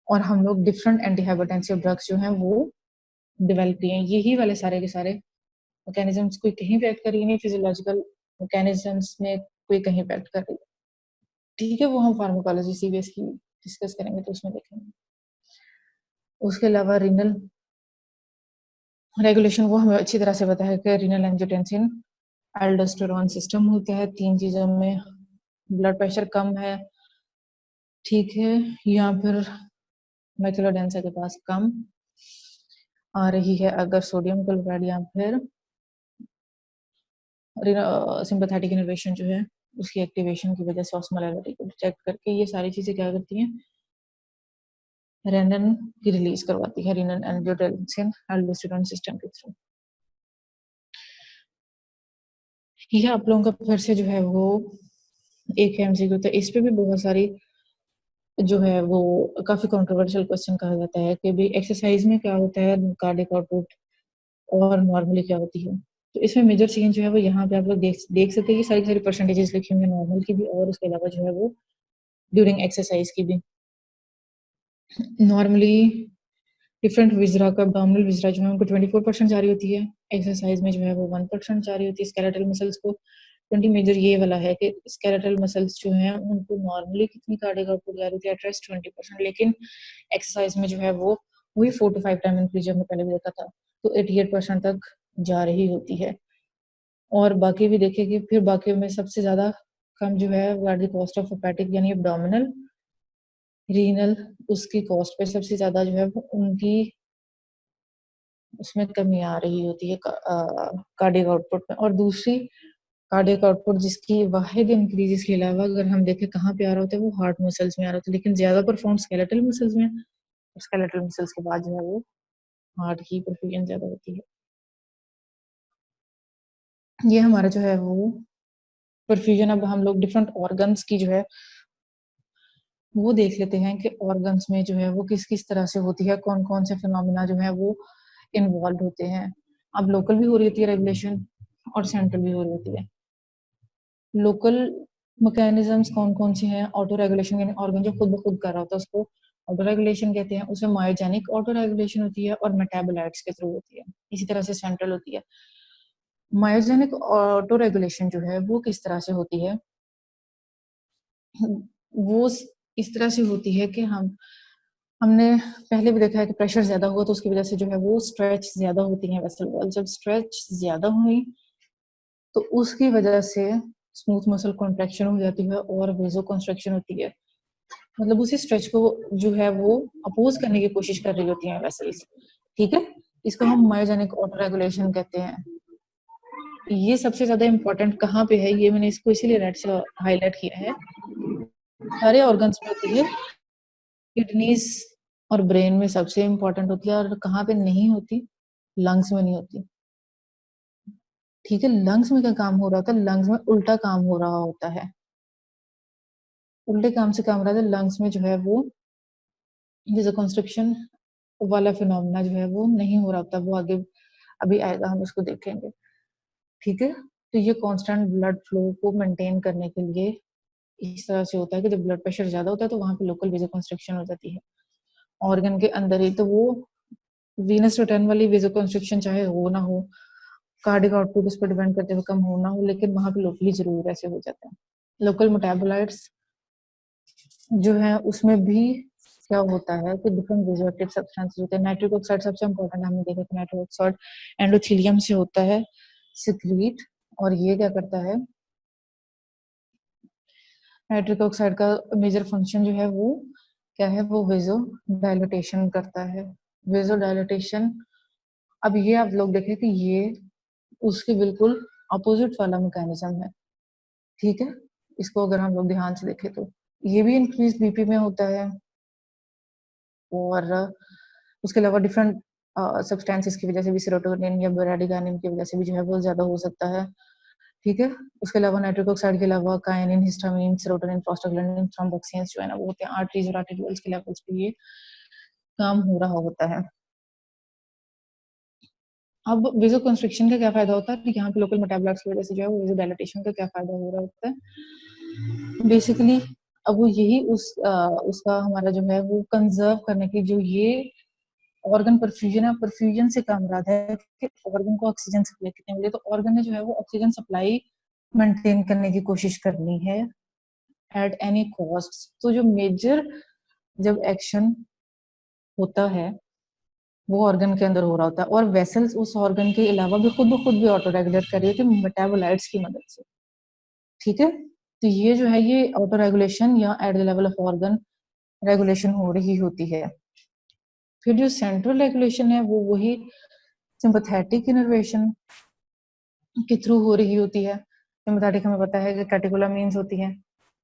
और हम लोग डिफरेंट एंटीहाइपरटेंसिव ड्रग्स जो हैं वो डेवलप किए हैं। यही वाले सारे के सारे मैकेनिज्म्स कोई कहीं पे एक्ट कर रही है, फिजियोलॉजिकल मैकेनिज्म्स में कोई कहीं पे एक्ट कर रही है, ठीक है। वो हम फार्माकोलॉजी सीबीएस की डिस्कस करेंगे तो उसमें देखेंगे। उसके अलावा रीनल रेगुलेशन वो हमें अच्छी तरह से पता है कि रीनल एंजियोटेंसिन एल्डोस्टेरोन सिस्टम होता है, तीन चीजों में ब्लड प्रेशर कम है, ठीक है, या फिर मेथिलोडेंसा के पास कम आ रही है अगर सोडियम क्लोराइड या फिर सिंपैथेटिक इनर्वेशन जो है उसकी एक्टिवेशन की वजह से ऑस्मोलैरिटी को डिटेक्ट करके ये सारी चीजें क्या करती हैं, रेनन की रिलीज करवाती है, रीनल एंजियोटेंसिन एल्डोस्टेरोन सिस्टम के थ्रू। ये आप लोगों का फिर से जो है वो एक एमसीक्यू, तो इस पे भी बहुत सारी जो है वो काफी कंट्रोवर्शियल क्वेश्चन कहा जाता है कि भी एक्सरसाइज में क्या होता है कार्डियक आउटपुट और नॉर्मली क्या होती है। तो इसमें मेजर चेंज जो है वो यहाँ पे आप लोग देख सकते हैं कि सारी सारी परसेंटेजेस लिखी हुई है नॉर्मल की भी और उसके अलावा जो है वो ड्यूरिंग एक्सरसाइज की भी। नॉर्मली डिफरेंट विजरा का abdominal विजरा जो है उनको 24% जा रही होती है, एक्सरसाइज में जो है वो 1% जा रही होती है। स्केलेटल मसल्स को 20 मेजर ये वाला है कि स्केलेटल मसल्स जो हैं उनको नॉर्मली कितनी कार्डियक आउटपुट जा रही होती है, एट रेस्ट 20%, लेकिन एक्सरसाइज में जो है वो वही 4 to 5 टाइम इंक्रीज हमने पहले भी देखा था, तो 88% तक जा रही होती है। और बाकी भी देखेंगे, फिर बाकी में सबसे ज्यादा कम जो है वो at the cost of hepatic यानी एब्डोमिनल रीनल, उसकी कॉस्ट पे सबसे ज्यादा जो है वो उनकी उसमें कमी आ रही होती है कार्डियक आउटपुट में। और दूसरी कार्डियक आउटपुट जिसकी वाहिद इंक्रीज के अलावा अगर हम देखें कहाँ पे आ रहा होता है वो हार्ट मसल्स में आ रहा होता है, लेकिन ज्यादा परफॉर्म स्केलेटल मसल्स में, स्केलेटल मसल्स के बाद जो है वो हार्ट की परफ्यूजन ज्यादा होती है। ये हमारा जो है वो परफ्यूजन, अब हम लोग डिफरेंट ऑर्गन्स की जो है वो देख लेते हैं कि ऑर्गन्स में जो है वो किस किस तरह से होती है, कौन कौन से फिनोमिना जो है वो इन्वॉल्व होते हैं। अब लोकल भी हो रही होती है रेगुलेशन और सेंट्रल भी हो रही होती है। लोकल मैकेनिज्म्स कौन कौन से हैं, ऑटो रेगुलेशन यानी ऑर्गन जो खुद ब खुद कर रहा होता है उसको ऑटो रेगुलेशन कहते हैं, उसमें मायोजेनिक ऑटो रेगुलेशन होती है और मेटाबोलाइट्स के थ्रू होती है। इसी तरह से सेंट्रल होती है। मायोजेनिक ऑटो रेगुलेशन जो है वो किस तरह से होती है, वो इस तरह से होती है कि हमने पहले भी देखा है कि प्रेशर ज्यादा हुआ तो उसकी वजह से जो है वो स्ट्रेच ज्यादा होती है वेसल वॉल, जब स्ट्रेच ज्यादा हुई तो उसकी वजह से स्मूथ मसल कॉन्ट्रैक्शन हो जाती है और वेजो कंस्ट्रक्शन होती है, मतलब उसी स्ट्रेच को जो है वो अपोज करने की कोशिश कर रही होती है वेसल्स, ठीक है। इसको हम मायोजेनिक ऑटो रेगुलेशन कहते हैं। ये सबसे ज्यादा इम्पोर्टेंट कहाँ पे है, ये मैंने इसको इसीलिए रेड से हाईलाइट किया है, सारे ऑर्गन्स में होती है, किडनीज और ब्रेन में सबसे इम्पोर्टेंट होती है, और कहाँ पे नहीं होती, लंग्स में नहीं होती, ठीक है। लंग्स में क्या काम हो रहा होता है, लंग्स में उल्टा काम हो रहा होता है, उल्टे काम से काम रहा था लंग्स में जो है वो वेसो कंस्ट्रक्शन वाला फिनोमेना जो है वो नहीं हो रहा होता, वो आगे अभी आएगा हम उसको देखेंगे, ठीक है। तो ये कांस्टेंट ब्लड फ्लो को मेंटेन करने के लिए इस तरह से होता है कि जब ब्लड प्रेशर ज्यादा होता है तो वहां पे लोकल वेसो कंस्ट्रक्शन हो जाती है ऑर्गन के अंदर ही, तो वो वीनस रिटर्न वाली वेसो कंस्ट्रक्शन चाहे हो ना हो, कार्डियक आउटपुट उस पर डिपेंड करते हुए कम हो ना हो, लेकिन वहां पे लोकली जरूर ऐसे हो जाता है। लोकल मेटाबोलाइट्स जो है उसमें भी क्या होता है कि डिफरेंट वेजोएक्टिव सब्सटेंसेस होते हैं। नाइट्रिक ऑक्साइड सबसे इम्पोर्टेंट हमने देखा कि नाइट्रिक ऑक्साइड एंडोथेलियम से होता है सिक्रीट, और ये क्या करता है, नाइट्रिक ऑक्साइड का मेजर फंक्शन जो है वो क्या है, वो वेजो डायलिटेशन करता है। वेजो डायलिटेशन, अब ये आप लोग देखें कि ये उसके बिल्कुल अपोजिट वाला मैकेनिज्म है, ठीक है। इसको अगर हम लोग ध्यान से देखें तो ये भी इंक्रीज बीपी में होता है, और उसके अलावा डिफरेंट सब्सटेंसेस की वजह से भी, सेरोटोनिन या ब्रेडिकानिन की वजह से भी जो है वो ज्यादा हो सकता है, ठीक है। उसके अलावा नाइट्रिक ऑक्साइड के अलावा काइनिन, हिस्टामिन, सेरोटोनिन, प्रोस्टाग्लैंडिन, थ्रोम्बोक्सिन्स जो है ना वो होते हैं आर्टरीज और आर्टेरियल्स के लेवल्स पे ये काम हो रहा होता है। अब वेजो कंस्ट्रिक्शन का क्या फायदा होता है, यहाँ पे लोकल मेटाबोलाइट्स की वजह से जो है वो वेजो डायलिटेशन का क्या फायदा हो रहा होता है बेसिकली। अब वो यही उसका हमारा जो है वो कंजर्व करने की जो ये ऑर्गन परफ्यूजन है, परफ्यूजन से काम रहा है कि ऑर्गन को ऑक्सीजन सप्लाई कितनी मिले, तो ऑर्गन ने जो है वो ऑक्सीजन सप्लाई मेंटेन करने की कोशिश करनी है एट एनी कॉस्ट। तो जो मेजर जब एक्शन होता है वो ऑर्गन के अंदर हो रहा होता है, और वेसल्स उस ऑर्गन के अलावा भी खुद ब खुद भी ऑटो रेगुलेट कर रही होती है मेटाबोलाइट्स की मदद से, ठीक है। तो ये जो है ये ऑटो रेगुलेशन या at the level of organ regulation हो रही होती है। फिर जो सेंट्रल रेगुलेशन है वो वही सिंपैथेटिक इनर्वेशन के थ्रू हो रही होती है। सिंपैथेटिक हमें पता है कि कैटेकोलामीन्स होती हैं।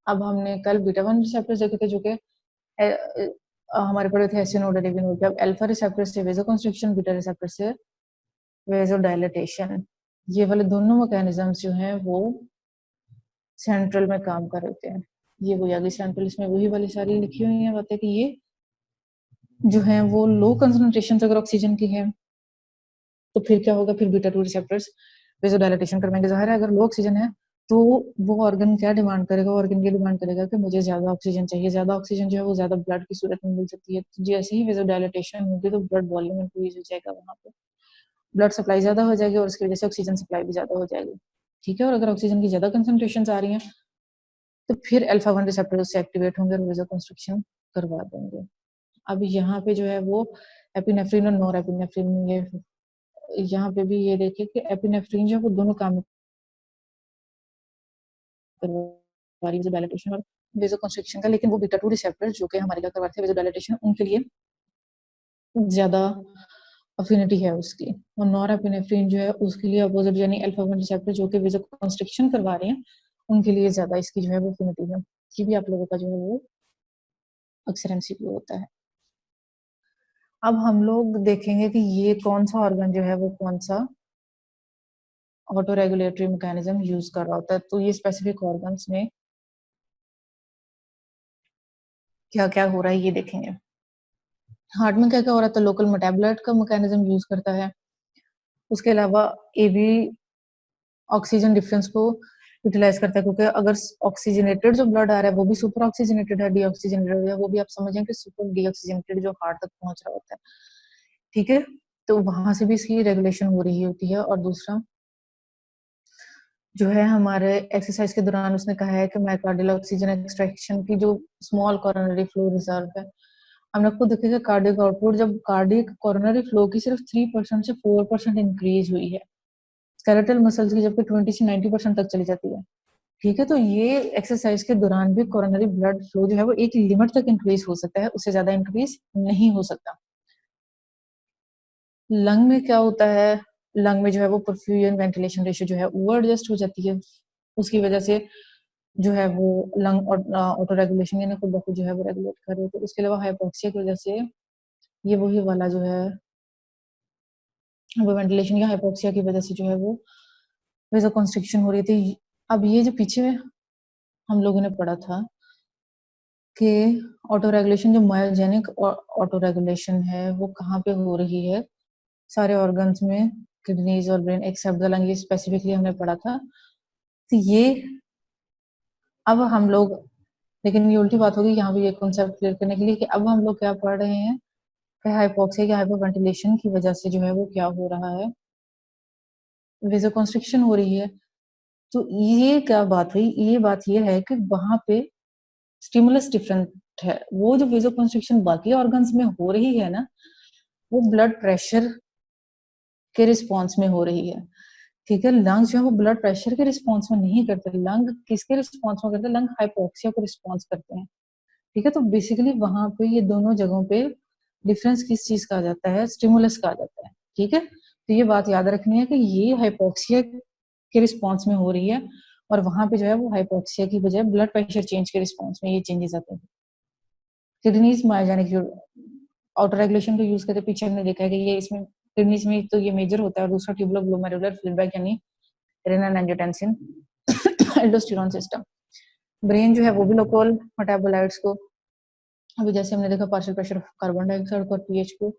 अब हमने कल बीटा 1 रिसेप्टर्स देखे थे जो कि हमारे पढ़े थे एसिनोडेरिविन हो गया। अब अल्फा रिसेप्टर से वेजोकंस्ट्रिक्शन, बीटा रिसेप्टर से वेजोडायलिटेशन, ये वाले दोनों मैकेनिज्म्स जो हैं वो सेंट्रल में काम कर रहे होते हैं। ये वही आगे सेंट्रल, इसमें वही वाली सारी लिखी हुई है बातें कि ये जो है वो लो कंसंट्रेशन अगर ऑक्सीजन की है तो फिर क्या होगा, फिर बीटा 2 रिसेप्टर्स वेजोडायलिटेशन करवाएंगे। जाहिर है अगर लो ऑक्सीजन है तो वो ऑर्गन क्या डिमांड करेगा, ऑर्गन ये डिमांड करेगा कि मुझे ज्यादा ऑक्सीजन चाहिए। ज्यादा ऑक्सीजन जो है वो ज्यादा ब्लड की सूरत में मिल सकती है, तो जैसे ही वेजोडायलिटेशन होगी तो ब्लड वॉल्यूम इंक्रीज हो जाएगा, वहां पे ब्लड सप्लाई ज्यादा हो जाएगी और उसकी वजह से ऑक्सीजन सप्लाई भी ज्यादा हो जाएगी, ठीक है। और अगर ऑक्सीजन की ज्यादा कंसंट्रेशन आ रही है तो फिर अल्फा 1 रिसेप्टर से एक्टिवेट होंगे और वेजो कंस्ट्रक्शन करवा देंगे। अब यहाँ पे जो है वो एपिनेफ्रिन और नॉर एपिनेफ्रिन, ये यहाँ पे भी ये देखिए कि एपिनेफ्रिन जो है वो दोनों काम करवा रही है, डायलिटेशन और वेजो कंस्ट्रिक्शन का, लेकिन वो बीटा 2 रिसेप्टर जो कि हमारे क्या करवाते हैं वेजो डायलिटेशन, उनके लिए ज्यादा अफिनिटी है उसकी। और नॉर एपिनेफ्रिन जो है उसके लिए अपोजिट, यानी अल्फा 1 रिसेप्टर जो कि वेजो कंस्ट्रिक्शन करवा रहे हैं उनके लिए ज्यादा इसकी जो है वो अफिनिटी है। ये भी आप लोगों का जो है वो अक्सर एमसीक्यू होता है। अब हम लोग देखेंगे कि ये कौन सा ऑर्गन जो है वो कौन सा ऑटो रेगुलेटरी मैकेनिज्म यूज कर रहा होता है। तो ये स्पेसिफिक ऑर्गन्स में क्या क्या हो रहा है ये देखेंगे। हार्ट में क्या क्या हो रहा था, लोकल मेटाबोलाइट का मैकेनिज्म यूज करता है। उसके अलावा ये भी ऑक्सीजन डिफरेंस को यूटिलाइज करता है, क्योंकि अगर ऑक्सीजनेटेड जो ब्लड आ रहा है वो भी सुपर ऑक्सीजनेटेड है, डीऑक्सीजनेटेड है, वो भी आप समझें कि सुपर डीऑक्सीजनेटेड जो हार्ट तक पहुंच रहा होता है, ठीक है। तो वहां से भी इसकी रेगुलेशन हो रही होती है। और दूसरा जो है हमारे एक्सरसाइज के दौरान उसने कहा है कि मायोकार्डियल ऑक्सीजन एक्सट्रैक्शन की जो स्मॉल कोरोनरी फ्लो रिजर्व है, हमने खुद देखेगा कार्डियक आउटपुट जब कार्डियक कोरोनरी फ्लो की सिर्फ 3% से 4% इंक्रीज हुई है, स्केलेटल मसल्स की जबकि 20 से 90% तक चली जाती है, ठीक है। तो ये एक्सरसाइज के दौरान भी कोरोनरी ब्लड फ्लो जो है वो एक लिमिट तक इंक्रीज हो सकता है, उससे ज्यादा इंक्रीज नहीं हो सकता। लंग में क्या होता है, लंग में जो है वो परफ्यूजन वेंटिलेशन रेशियो जो है वो एडजस्ट हो जाती है, उसकी वजह से जो है वो लंग ऑटो रेगुलेशन यानी खुद ब खुद जो है वो रेगुलेट कर रहे थे। उसके अलावा हाइपोक्सिया की वजह से ये वही वाला जो है वो वेंटिलेशन या हाइपोक्सिया की वजह से जो है वो वेजो कंस्ट्रिक्शन हो रही थी। अब ये जो पीछे हम लोगों ने पढ़ा था कि ऑटो रेगुलेशन जो मायोजेनिक ऑटो रेगुलेशन है वो कहाँ पे हो रही है, सारे ऑर्गन्स में, किडनीज और ब्रेन एक्सेप्ट द लंग, ये स्पेसिफिकली हमने पढ़ा था। तो ये अब हम लोग, लेकिन ये उल्टी बात होगी यहाँ पे ये कॉन्सेप्ट क्लियर करने के लिए कि अब हम लोग क्या पढ़ रहे हैं कि हाइपोक्सिया या हाइपोवेंटिलेशन की वजह से जो है वो क्या हो रहा है, वेजो कंस्ट्रिक्शन हो रही है। तो ये क्या बात हुई, ये बात ये है कि वहां पे स्टिमुलस डिफरेंट है, वो जो वेजोकंस्ट्रिक्शन बाकी ऑर्गन्स में हो रही है ना, वो ब्लड प्रेशर के रिस्पॉन्स में हो रही है। ठीक है, लंग्स जो है वो ब्लड प्रेशर के रिस्पॉन्स में नहीं करते, लंग किसके रिस्पॉन्स में करते हैं, लंग हाइपोक्सिया को रिस्पॉन्स करते हैं। ठीक है, तो बेसिकली वहां पे ये दोनों जगहों पे डिफरेंस किस चीज का आ जाता है, स्टिमुलस का आ जाता है। ठीक है, तो ये बात याद रखनी है कि ये हाइपोक्सिया के रिस्पॉन्स में हो रही है, और वहां पे जो है वो हाइपोक्सिया की बजाय ब्लड प्रेशर चेंज के रिस्पॉन्स में ये चेंजेस आते हैं। किडनीज मायोजेनिक जो ऑटो रेगुलेशन को यूज करके पीछे हमने देखा है कि ये इसमें किडनीज में तो ये मेजर होता है, और दूसरा ट्यूबुलर ग्लोमेरुलर फीडबैक यानी renal angiotensin aldosterone system. Brain जो है वो भी लोकल मेटाबोलाइट्स को, अभी जैसे हमने देखा partial pressure of carbon dioxide और पीएच को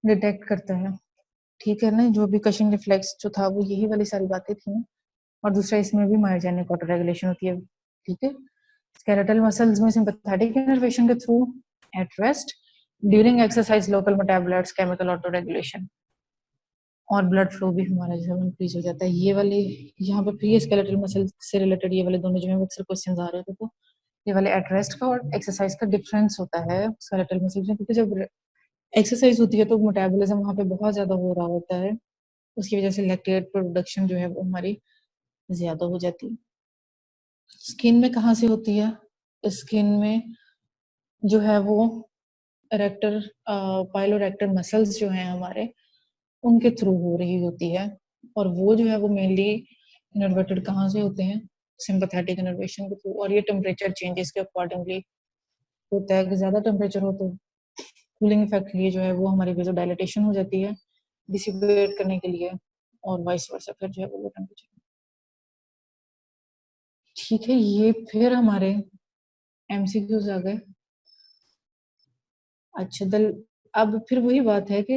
डिटेक्ट करता है। ठीक है ना, जो भी कशिंग रिफ्लेक्स जो था वो यही वाली सारी बातें थी ना, और दूसरा इसमें भी मायोजेनिक ऑटो रेगुलेशन होती है। ठीक है, स्केलेटल मसल्स में सिंपैथेटिक इनर्वेशन के through at rest, during exercise local metabolites chemical auto regulation, और ब्लड फ्लो भी हमारा जो है इंक्रीज हो जाता है। ये वाले यहाँ पे प्री स्केलेटल मसल से रिलेटेड ये वाले दोनों जो है वो अक्सर क्वेश्चंस आ रहे थे, तो ये वाले एट रेस्ट का और एक्सरसाइज का डिफरेंस होता है स्केलेटल मसल्स में, क्योंकि जब एक्सरसाइज होती है तो मेटाबॉलिज्म वहाँ पे बहुत ज्यादा हो रहा होता है, उसकी वजह से लैक्टेट प्रोडक्शन जो है वो हमारी ज्यादा हो जाती है। स्किन में कहाँ से होती है, स्किन में जो है वो रेक्टर पाइलोरेक्टर मसल्स जो हैं हमारे, उनके थ्रू हो रही होती है, और वो जो है वो मेनली इनर्वेटेड कहाँ से होते हैं, सिंपैथेटिक इनर्वेशन के थ्रू, और ये टेम्परेचर चेंजेस के अकॉर्डिंगली होता है कि ज्यादा टेम्परेचर हो तो कूलिंग इफेक्ट के लिए जो है वो हमारी वेजो डायलेटेशन हो जाती है डिसिपेट करने के लिए, और वाइस वर्सा फिर जो है वो टेम्परेचर। ठीक है, ये फिर हमारे एमसीक्यूज आ गए। अच्छा दल, अब फिर वही बात है कि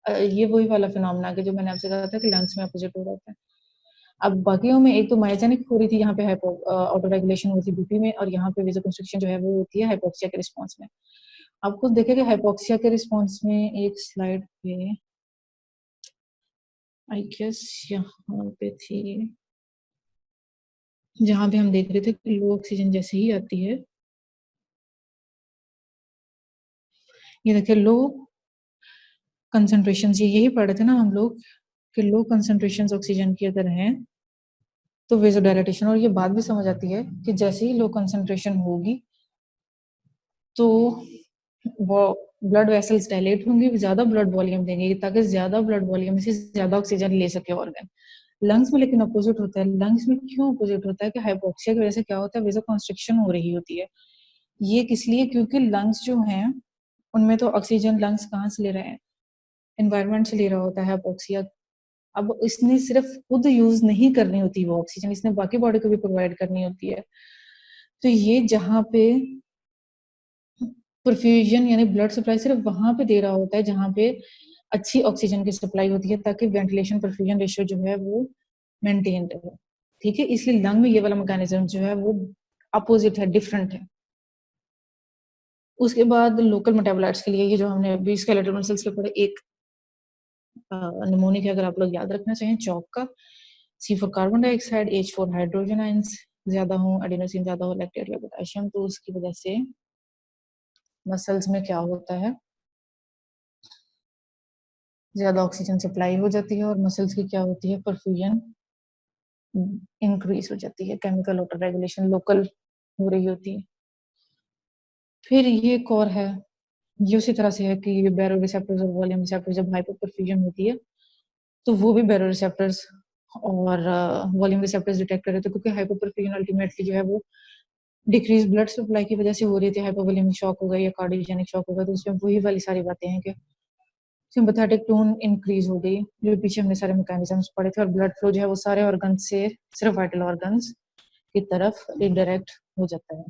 ये वही वाला फिनोमेना कि जो मैंने आपसे कहा था कि लंग्स में अपोजिट हो रहा है। अब बाकियों में एक तो मायोजेनिक हो रही थी, यहाँ पे ऑटो रेगुलेशन होती है बीपी में, और यहाँ पे वेजोकंस्ट्रिक्शन जो है वो होती है हाइपोक्सिया के रिस्पॉन्स में। आप खुद देखेंगे हाइपोक्सिया के रिस्पॉन्स में एक स्लाइड पे आई गेस यहाँ पे थी, जहाँ पे हम देख रहे थे कि लो ऑक्सीजन जैसे ही आती है, ये देखिए लो कंसंट्रेशन, ये यही पढ़े थे ना हम लोग कि लो कंसंट्रेशन ऑक्सीजन की अगर हैं तो वेजोडायलेटेशन, और ये बात भी समझ आती है कि जैसे ही लो कंसंट्रेशन होगी तो वो ब्लड वेसल्स डायलेट होंगे, ज्यादा ब्लड वॉल्यूम देंगे ताकि ज्यादा ब्लड वॉल्यूम से ज्यादा ऑक्सीजन ले सके ऑर्गन। लंग्स में लेकिन अपोजिट होता है। लंग्स में क्यों अपोजिट होता है कि हाइपोक्सिया की वजह से क्या होता है, वेजोकंस्ट्रिक्शन हो रही होती है। ये किस लिए, क्योंकि लंग्स जो हैं उनमें तो ऑक्सीजन लंग्स कहाँ से ले रहे हैं, एनवायरनमेंट से ले रहा होता है हाइपोक्सिया। अब इसने सिर्फ खुद यूज नहीं करनी होती वो ऑक्सीजन, इसने बाकी बॉडी को भी प्रोवाइड करनी होती है। तो ये जहाँ पे परफ्यूजन यानी ब्लड सप्लाई सिर्फ वहां पे दे रहा होता है जहाँ पे अच्छी ऑक्सीजन की सप्लाई होती है, ताकि वेंटिलेशन परफ्यूजन रेशियो जो है वो मेंटेन रहे। ठीक है, इसलिए लंग में ये वाला मैकेनिज्म जो है वो अपोजिट है, डिफरेंट है। उसके बाद लोकल मेटाबोलाइट्स के लिए ये जो हमने अभी स्केलेटल मसल्स के पढ़े, एक निमोनिक अगर आप लोग याद रखना चाहें चौक का, C for carbon dioxide, H for hydrogen ions ज्यादा हो, एडिनोसिन ज्यादा हो, लैक्टेट या पोटेशियम, तो उसकी वजह से मसल्स में क्या होता है, ज्यादा ऑक्सीजन सप्लाई हो जाती है, और मसल्स की क्या होती है, परफ्यूजन इंक्रीज हो जाती है, केमिकल ऑटो रेगुलेशन लोकल हो रही होती है। फिर ये एक और है, ये उसी तरह से है कि बैरो रिसेप्टर्स और वॉल्यूम रिसेप्टर्स जब हाइपोपरफ्यूजन होती है तो वो भी बैरो रिसेप्टर्स और वॉल्यूम रिसेप्टर्स डिटेक्ट कर रहे थे, क्योंकि हाइपोपरफ्यूजन अल्टीमेटली जो है वो डिक्रीज ब्लड सप्लाई की वजह से हो रही थी, हाइपोवोलेमिक शॉक हो गई या कार्डियोजेनिक शॉक हो गया, तो उसमें वही वाली सारी बातें हैं कि सिंपैथेटिक टोन इंक्रीज हो गई, जो पीछे हमने सारे मैकेनिज्म्स पढ़े थे, और ब्लड फ्लो जो है वो सारे ऑर्गन से सिर्फ वाइटल ऑर्गन्स की तरफ रिडायरेक्ट हो जाता है।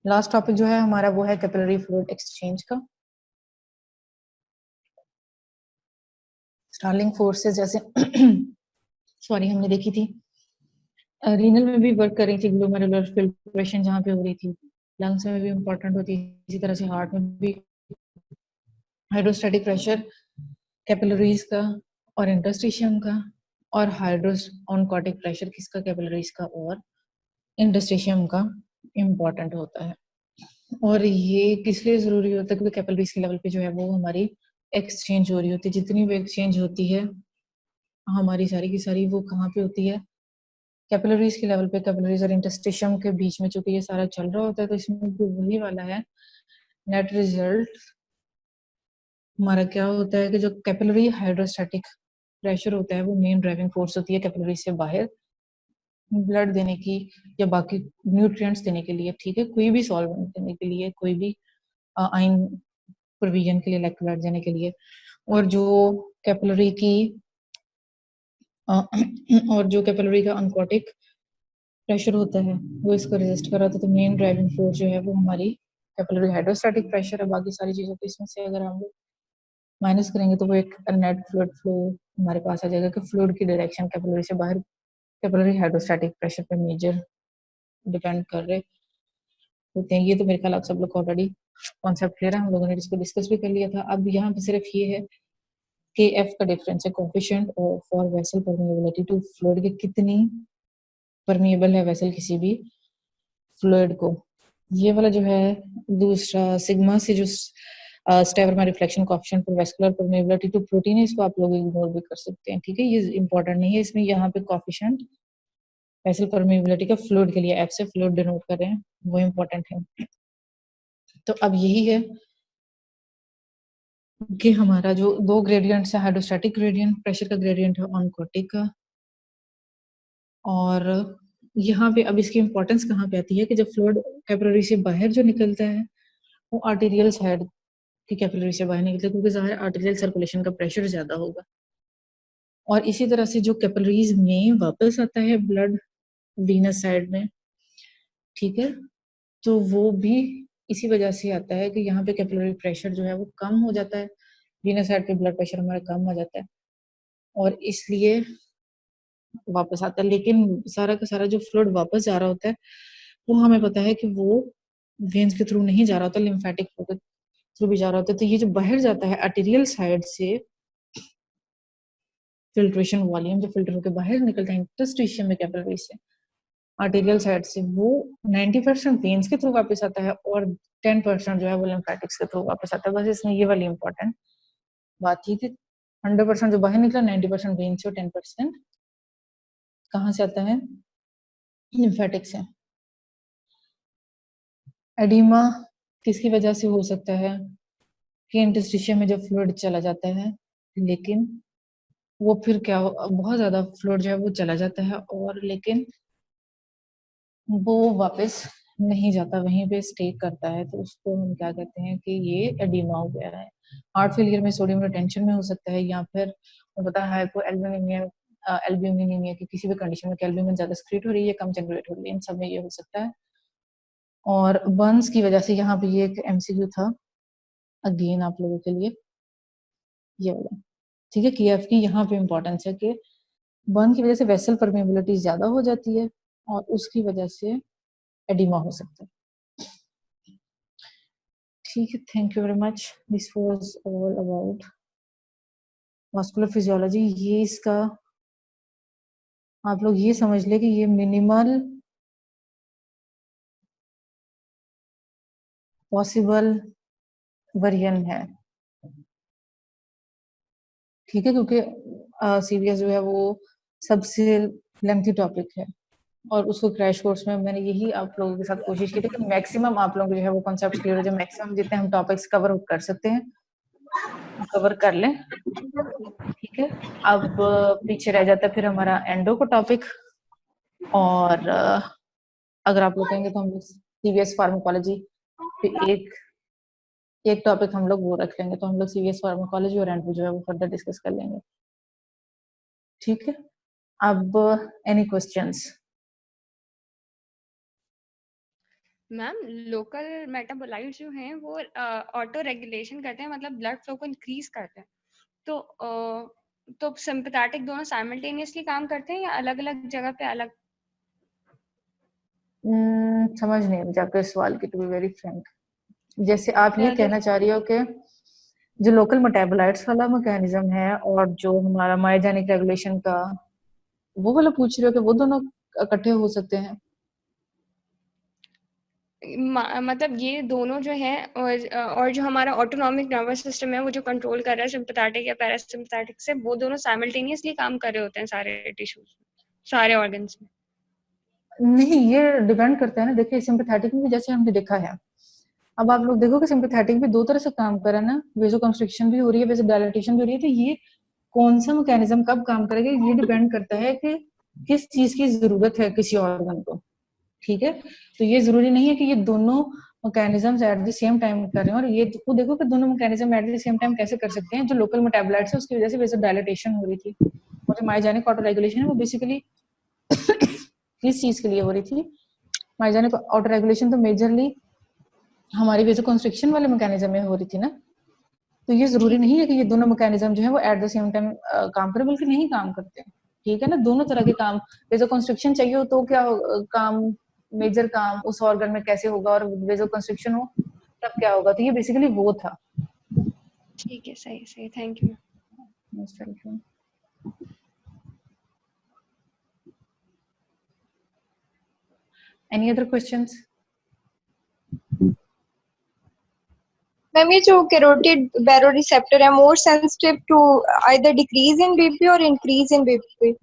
लास्ट टॉपिक जो है हमारा वो है कैपिलरी फ्लूइड एक्सचेंज का। स्टार्लिंग फोर्सेस जैसे सॉरी हमने देखी थी, रीनल में भी वर्क कर रही थी, ग्लोमेरुलर फिल्ट्रेशन जहाँ पे हो रही थी, लंग्स में भी इंपॉर्टेंट होती है, इसी तरह से हार्ट में भी हाइड्रोस्टैटिक प्रेशर कैपिलरीज का और इंटरस्टिशियम का, और हाइड्रोस ऑनकोटिक प्रेशर किसका, कैपिलरीज का और इंटरस्टिशियम का इम्पोर्टेंट होता है। और ये किस लिए जरूरी होता है? क्योंकि कैपिलरीज के लेवल पे जो है वो हमारी एक्सचेंज हो रही होती है, जितनी भी एक्सचेंज होती है हमारी सारी की सारी वो कहाँ पे होती है? कैपिलरीज के लेवल पे। कैपिलरीज और इंटरस्टिशियम के बीच में चूंकि ये सारा चल रहा होता है, तो इसमें भी वही वाला है। नेट रिजल्ट हमारा क्या होता है कि जो कैपिलरी हाइड्रोस्टैटिक प्रेशर होता है वो मेन ड्राइविंग फोर्स होती है कैपिलरी से बाहर ब्लड देने की या बाकी न्यूट्रिएंट्स देने के लिए, ठीक है, कोई भी सॉल्वेंट देने के लिए, कोई भी आयन प्रोविजन के लिए, लाइक ब्लड देने के लिए। और जो कैपिलरी की और जो कैपिलरी का अनकोटिक प्रेशर होता है वो इसको रेजिस्ट कर रहा था, तो मेन ड्राइविंग फोर्स जो है वो हमारी कैपिलरी हाइड्रोस्टैटिक प्रेशर है। बाकी सारी चीजों को इसमें से अगर हम लोग माइनस करेंगे तो वो एक नेट फ्लूइड फ्लो हमारे पास आ जाएगा कि फ्लूइड की डायरेक्शन कैपिलरी से बाहर कैपिलरी हाइड्रोस्टैटिक प्रेशर पे मेजर डिपेंड कर रहे होते हैं। ये तो मेरे ख्याल आप सब लोग ऑलरेडी कॉन्सेप्ट क्लियर है, हम लोगों ने इसको डिस्कस भी कर लिया था। अब यहाँ पे सिर्फ ये है कि एफ का डिफरेंस है कोफिशिएंट और for vessel permeability to fluid, की कितनी परमिएबल है वेसल किसी भी फ्लूइड को। ये वाला जो है दूसरा सिग्मा से जो Staverman reflection coefficient for vascular permeability to protein है, इसको आप लोग इग्नोर भी कर सकते हैं, ठीक है, ये इंपॉर्टेंट नहीं है। इसमें यहाँ पे कोएफिशिएंट वेसल परमिएबिलिटी का फ्लूइड के लिए एफ से फ्लूइड डिनोट कर रहे हैं, वो इंपॉर्टेंट है। तो अब यही है कि हमारा जो दो ग्रेडियंट्स है, हाइड्रोस्टैटिक ग्रेडियंट, प्रेशर का ग्रेडियंट है ऑनकोटिक का। और यहाँ पे अब इसकी इंपॉर्टेंस कहाँ पे आती है कि जब फ्लूइड कैपिलरी से बाहर जो निकलता है वो आर्टेरियल साइड की कैपिलरी से बाहर निकलता है, क्योंकि ज़ाहिर आर्टेरियल सर्कुलेशन का प्रेशर ज्यादा होगा। और इसी तरह से जो कैपिलरीज में वापस आता है ब्लड वीनस साइड में, ठीक है, तो वो भी इसी वजह से आता है कि यहाँ पे कैपिलरी प्रेशर जो है वो कम हो जाता है, वीनस साइड पे ब्लड प्रेशर हमारा कम हो जाता है और इसलिए वापस आता है। लेकिन सारा का सारा जो फ्लूइड वापस जा रहा होता है वो हमें पता है कि वो वेन्स के थ्रू नहीं जा रहा होता, लिम्फेटिक फ्लो के थ्रू भी जा रहा होता है। तो ये जो बाहर जाता है आर्टेरियल साइड से, फिल्ट्रेशन वॉल्यूम जो फिल्टर होकर बाहर निकलता है इंटरस्टिशियम में कैपिलरी से आर्टेरियल साइड से, वो 90% वेन्स के थ्रू वापस आता है और 10% जो है वो लिम्फेटिक्स के थ्रू वापस आता है। बस इसमें ये वाली इंपॉर्टेंट बात थी कि 100% जो बाहर निकला 90% वेन्स से और 10% कहाँ से आता है? लिम्फेटिक से। एडिमा किसकी वजह से हो सकता है कि इंटरस्टिशियम में जब फ्लूइड चला जाता है, लेकिन वो फिर क्या बहुत ज्यादा फ्लूइड जो है वो चला जाता है और लेकिन वो वापस नहीं जाता, वहीं पे स्टे करता है, तो उसको हम क्या कहते हैं कि ये एडिमा हो गया है। हार्ट फेलियर में सोडियम रिटेंशन में हो सकता है, या फिर पता है को एल्ब्यूमिनिया, एल्ब्यूमिनीमिया की किसी भी कंडीशन में एल्ब्यूमिन ज्यादा सिक्रीट हो रही है, कम जनरेट हो रही है, इन सब में ये हो सकता है। और बर्न्स की वजह से यहाँ पे ये एक एमसीक्यू था अगेन आप लोगों के लिए, ये वाला, ठीक है, केएफ की यहाँ पे इंपॉर्टेंस है कि बर्न की वजह से वेसल परमेबिलिटी ज्यादा हो जाती है और उसकी वजह से एडिमा हो सकता है, ठीक है। Thank you very much, this was all about vascular physiology. ये इसका आप लोग ये समझ ले कि ये मिनिमल पॉसिबल वर्जन है, ठीक है, क्योंकि सीबीएस जो है वो सबसे लेंथी टॉपिक है और उसको क्रैश कोर्स में मैंने यही आप लोगों के साथ कोशिश की थी कि मैक्सिमम आप लोगों को जो है वो कॉन्सेप्ट क्लियर हो जाए, मैक्सिमम जितने हम टॉपिक्स कवर कर सकते हैं कवर कर लें, ठीक है। अब पीछे रह जाता है फिर हमारा एंडो का टॉपिक, और अगर आप लोग कहेंगे तो हम लोग सीवीएस फार्माकोलॉजी फिर एक टॉपिक हम लोग वो रख लेंगे, तो हम लोग सीवीएस फार्माकोलॉजी और एंडो जो है वो फर्दर डिस्कस कर लेंगे, ठीक है। अब any questions?
Ma'am local metabolite जो हैं वो ऑटो रेगुलेशन करते हैं, मतलब ब्लड फ्लो को इंक्रीज करते हैं, तो सिंपैथेटिक दोनों साइमल्टेनियसली काम करते हैं या अलग अलग जगह पे अलग?
समझ नहीं मुझे आपके सवाल की, टू बी वेरी फ्रैंक। जैसे आप ये
तो
कहना चाह रही हो कि जो लोकल मेटाबोलाइट्स वाला मैकेनिज्म है और जो हमारा मायोजेनिक रेगुलेशन का वो वाला पूछ रहे हो कि वो दोनों इकट्ठे हो सकते हैं?
मतलब ये दोनों जो है और जो हमारा ऑटोनॉमिक नर्वस सिस्टम है वो जो कंट्रोल कर रहा है सिंपैथेटिक या पैरासिम्पैथेटिक से, वो दोनों साइमल्टेनियसली काम कर रहे होते हैं सारे टिश्यूज में, सारे ऑर्गन्स में।
नहीं, ये डिपेंड करता है ना। देखिए सिंपैथेटिक में भी जैसे हमने देखा है, अब आप लोग देखो कि सिंपैथेटिक भी दो तरह से काम कर रहा है ना, वेसोकंस्ट्रिक्शन भी हो रही है, वेसोडायलेटेशन भी हो रही है। तो ये कौन सा मैकेनिज्म कब काम करेगा ये डिपेंड करता है कि किस चीज की जरूरत है किसी ऑर्गन को। ठीक है, तो ये जरूरी नहीं है कि ये दोनों mechanisms at the same time कर रहे हैं। और ये तो देखो कि दोनों mechanism at the same time कैसे कर सकते हैं। जो लोकल मेटाबोलाइट्स है उसकी वजह से वेसोडायलेटेशन हो रही थी, और जो माइजेनिक ऑटो रेगुलेशन है वो बेसिकली किस चीज के लिए हो रही थी। माइजेनिक ऑटो रेगुलेशन तो मेजरली हमारी वेसोकंस्ट्रिक्शन वाले मैकेनिज्म में हो रही थी ना। तो ये जरूरी
ठीक है।
नहीं है कि ये दोनों मैकेनिज्म जो है वो एट द सेम टाइम काम करें, बल्कि नहीं काम करते। ठीक है ना, दोनों तरह के काम, वेसोकंस्ट्रिक्शन चाहिए हो तो क्या काम, मेजर काम उस ऑर्गन में कैसे होगा, और वेसोकंस्ट्रिक्शन हो तब क्या होगा। तो ये बेसिकली वो था।
ठीक है, सही सही, thank you.
Any other questions?
Ma'am ये जो कैरोटिड बैरोरिसेप्टर है more sensitive to either decrease in BP और इंक्रीज इन बीपी?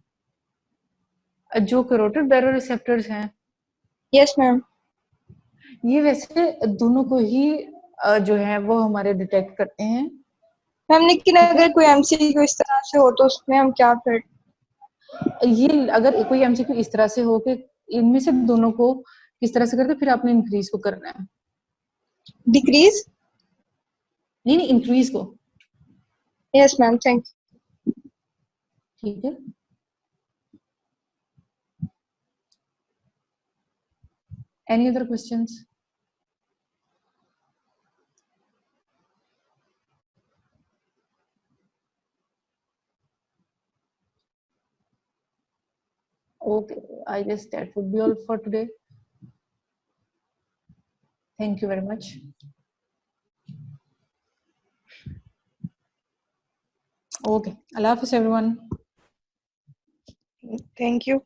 जो कैरोटिड बैरोरिसेप्टर्स हैं,
यस मैम।
ये वैसे दोनों को ही जो है वो हमारे डिटेक्ट करते हैं।
मैम लेकिन
ठीक है,
अगर कोई एमसीक्यू इस तरह से हो तो उसमें हम क्या फिर?
ये अगर कोई एमसीक्यू इस तरह से हो कि इनमें से दोनों को किस तरह से करते, फिर आपने इंक्रीज को करना है।
डिक्रीज?
नहीं नहीं, इंक्रीज को।
Yes ma'am, thank you.
ठीक है, any other questions? Okay, I guess that would be all for today. Thank you very much. Okay, Allah Hafiz everyone.
Thank you.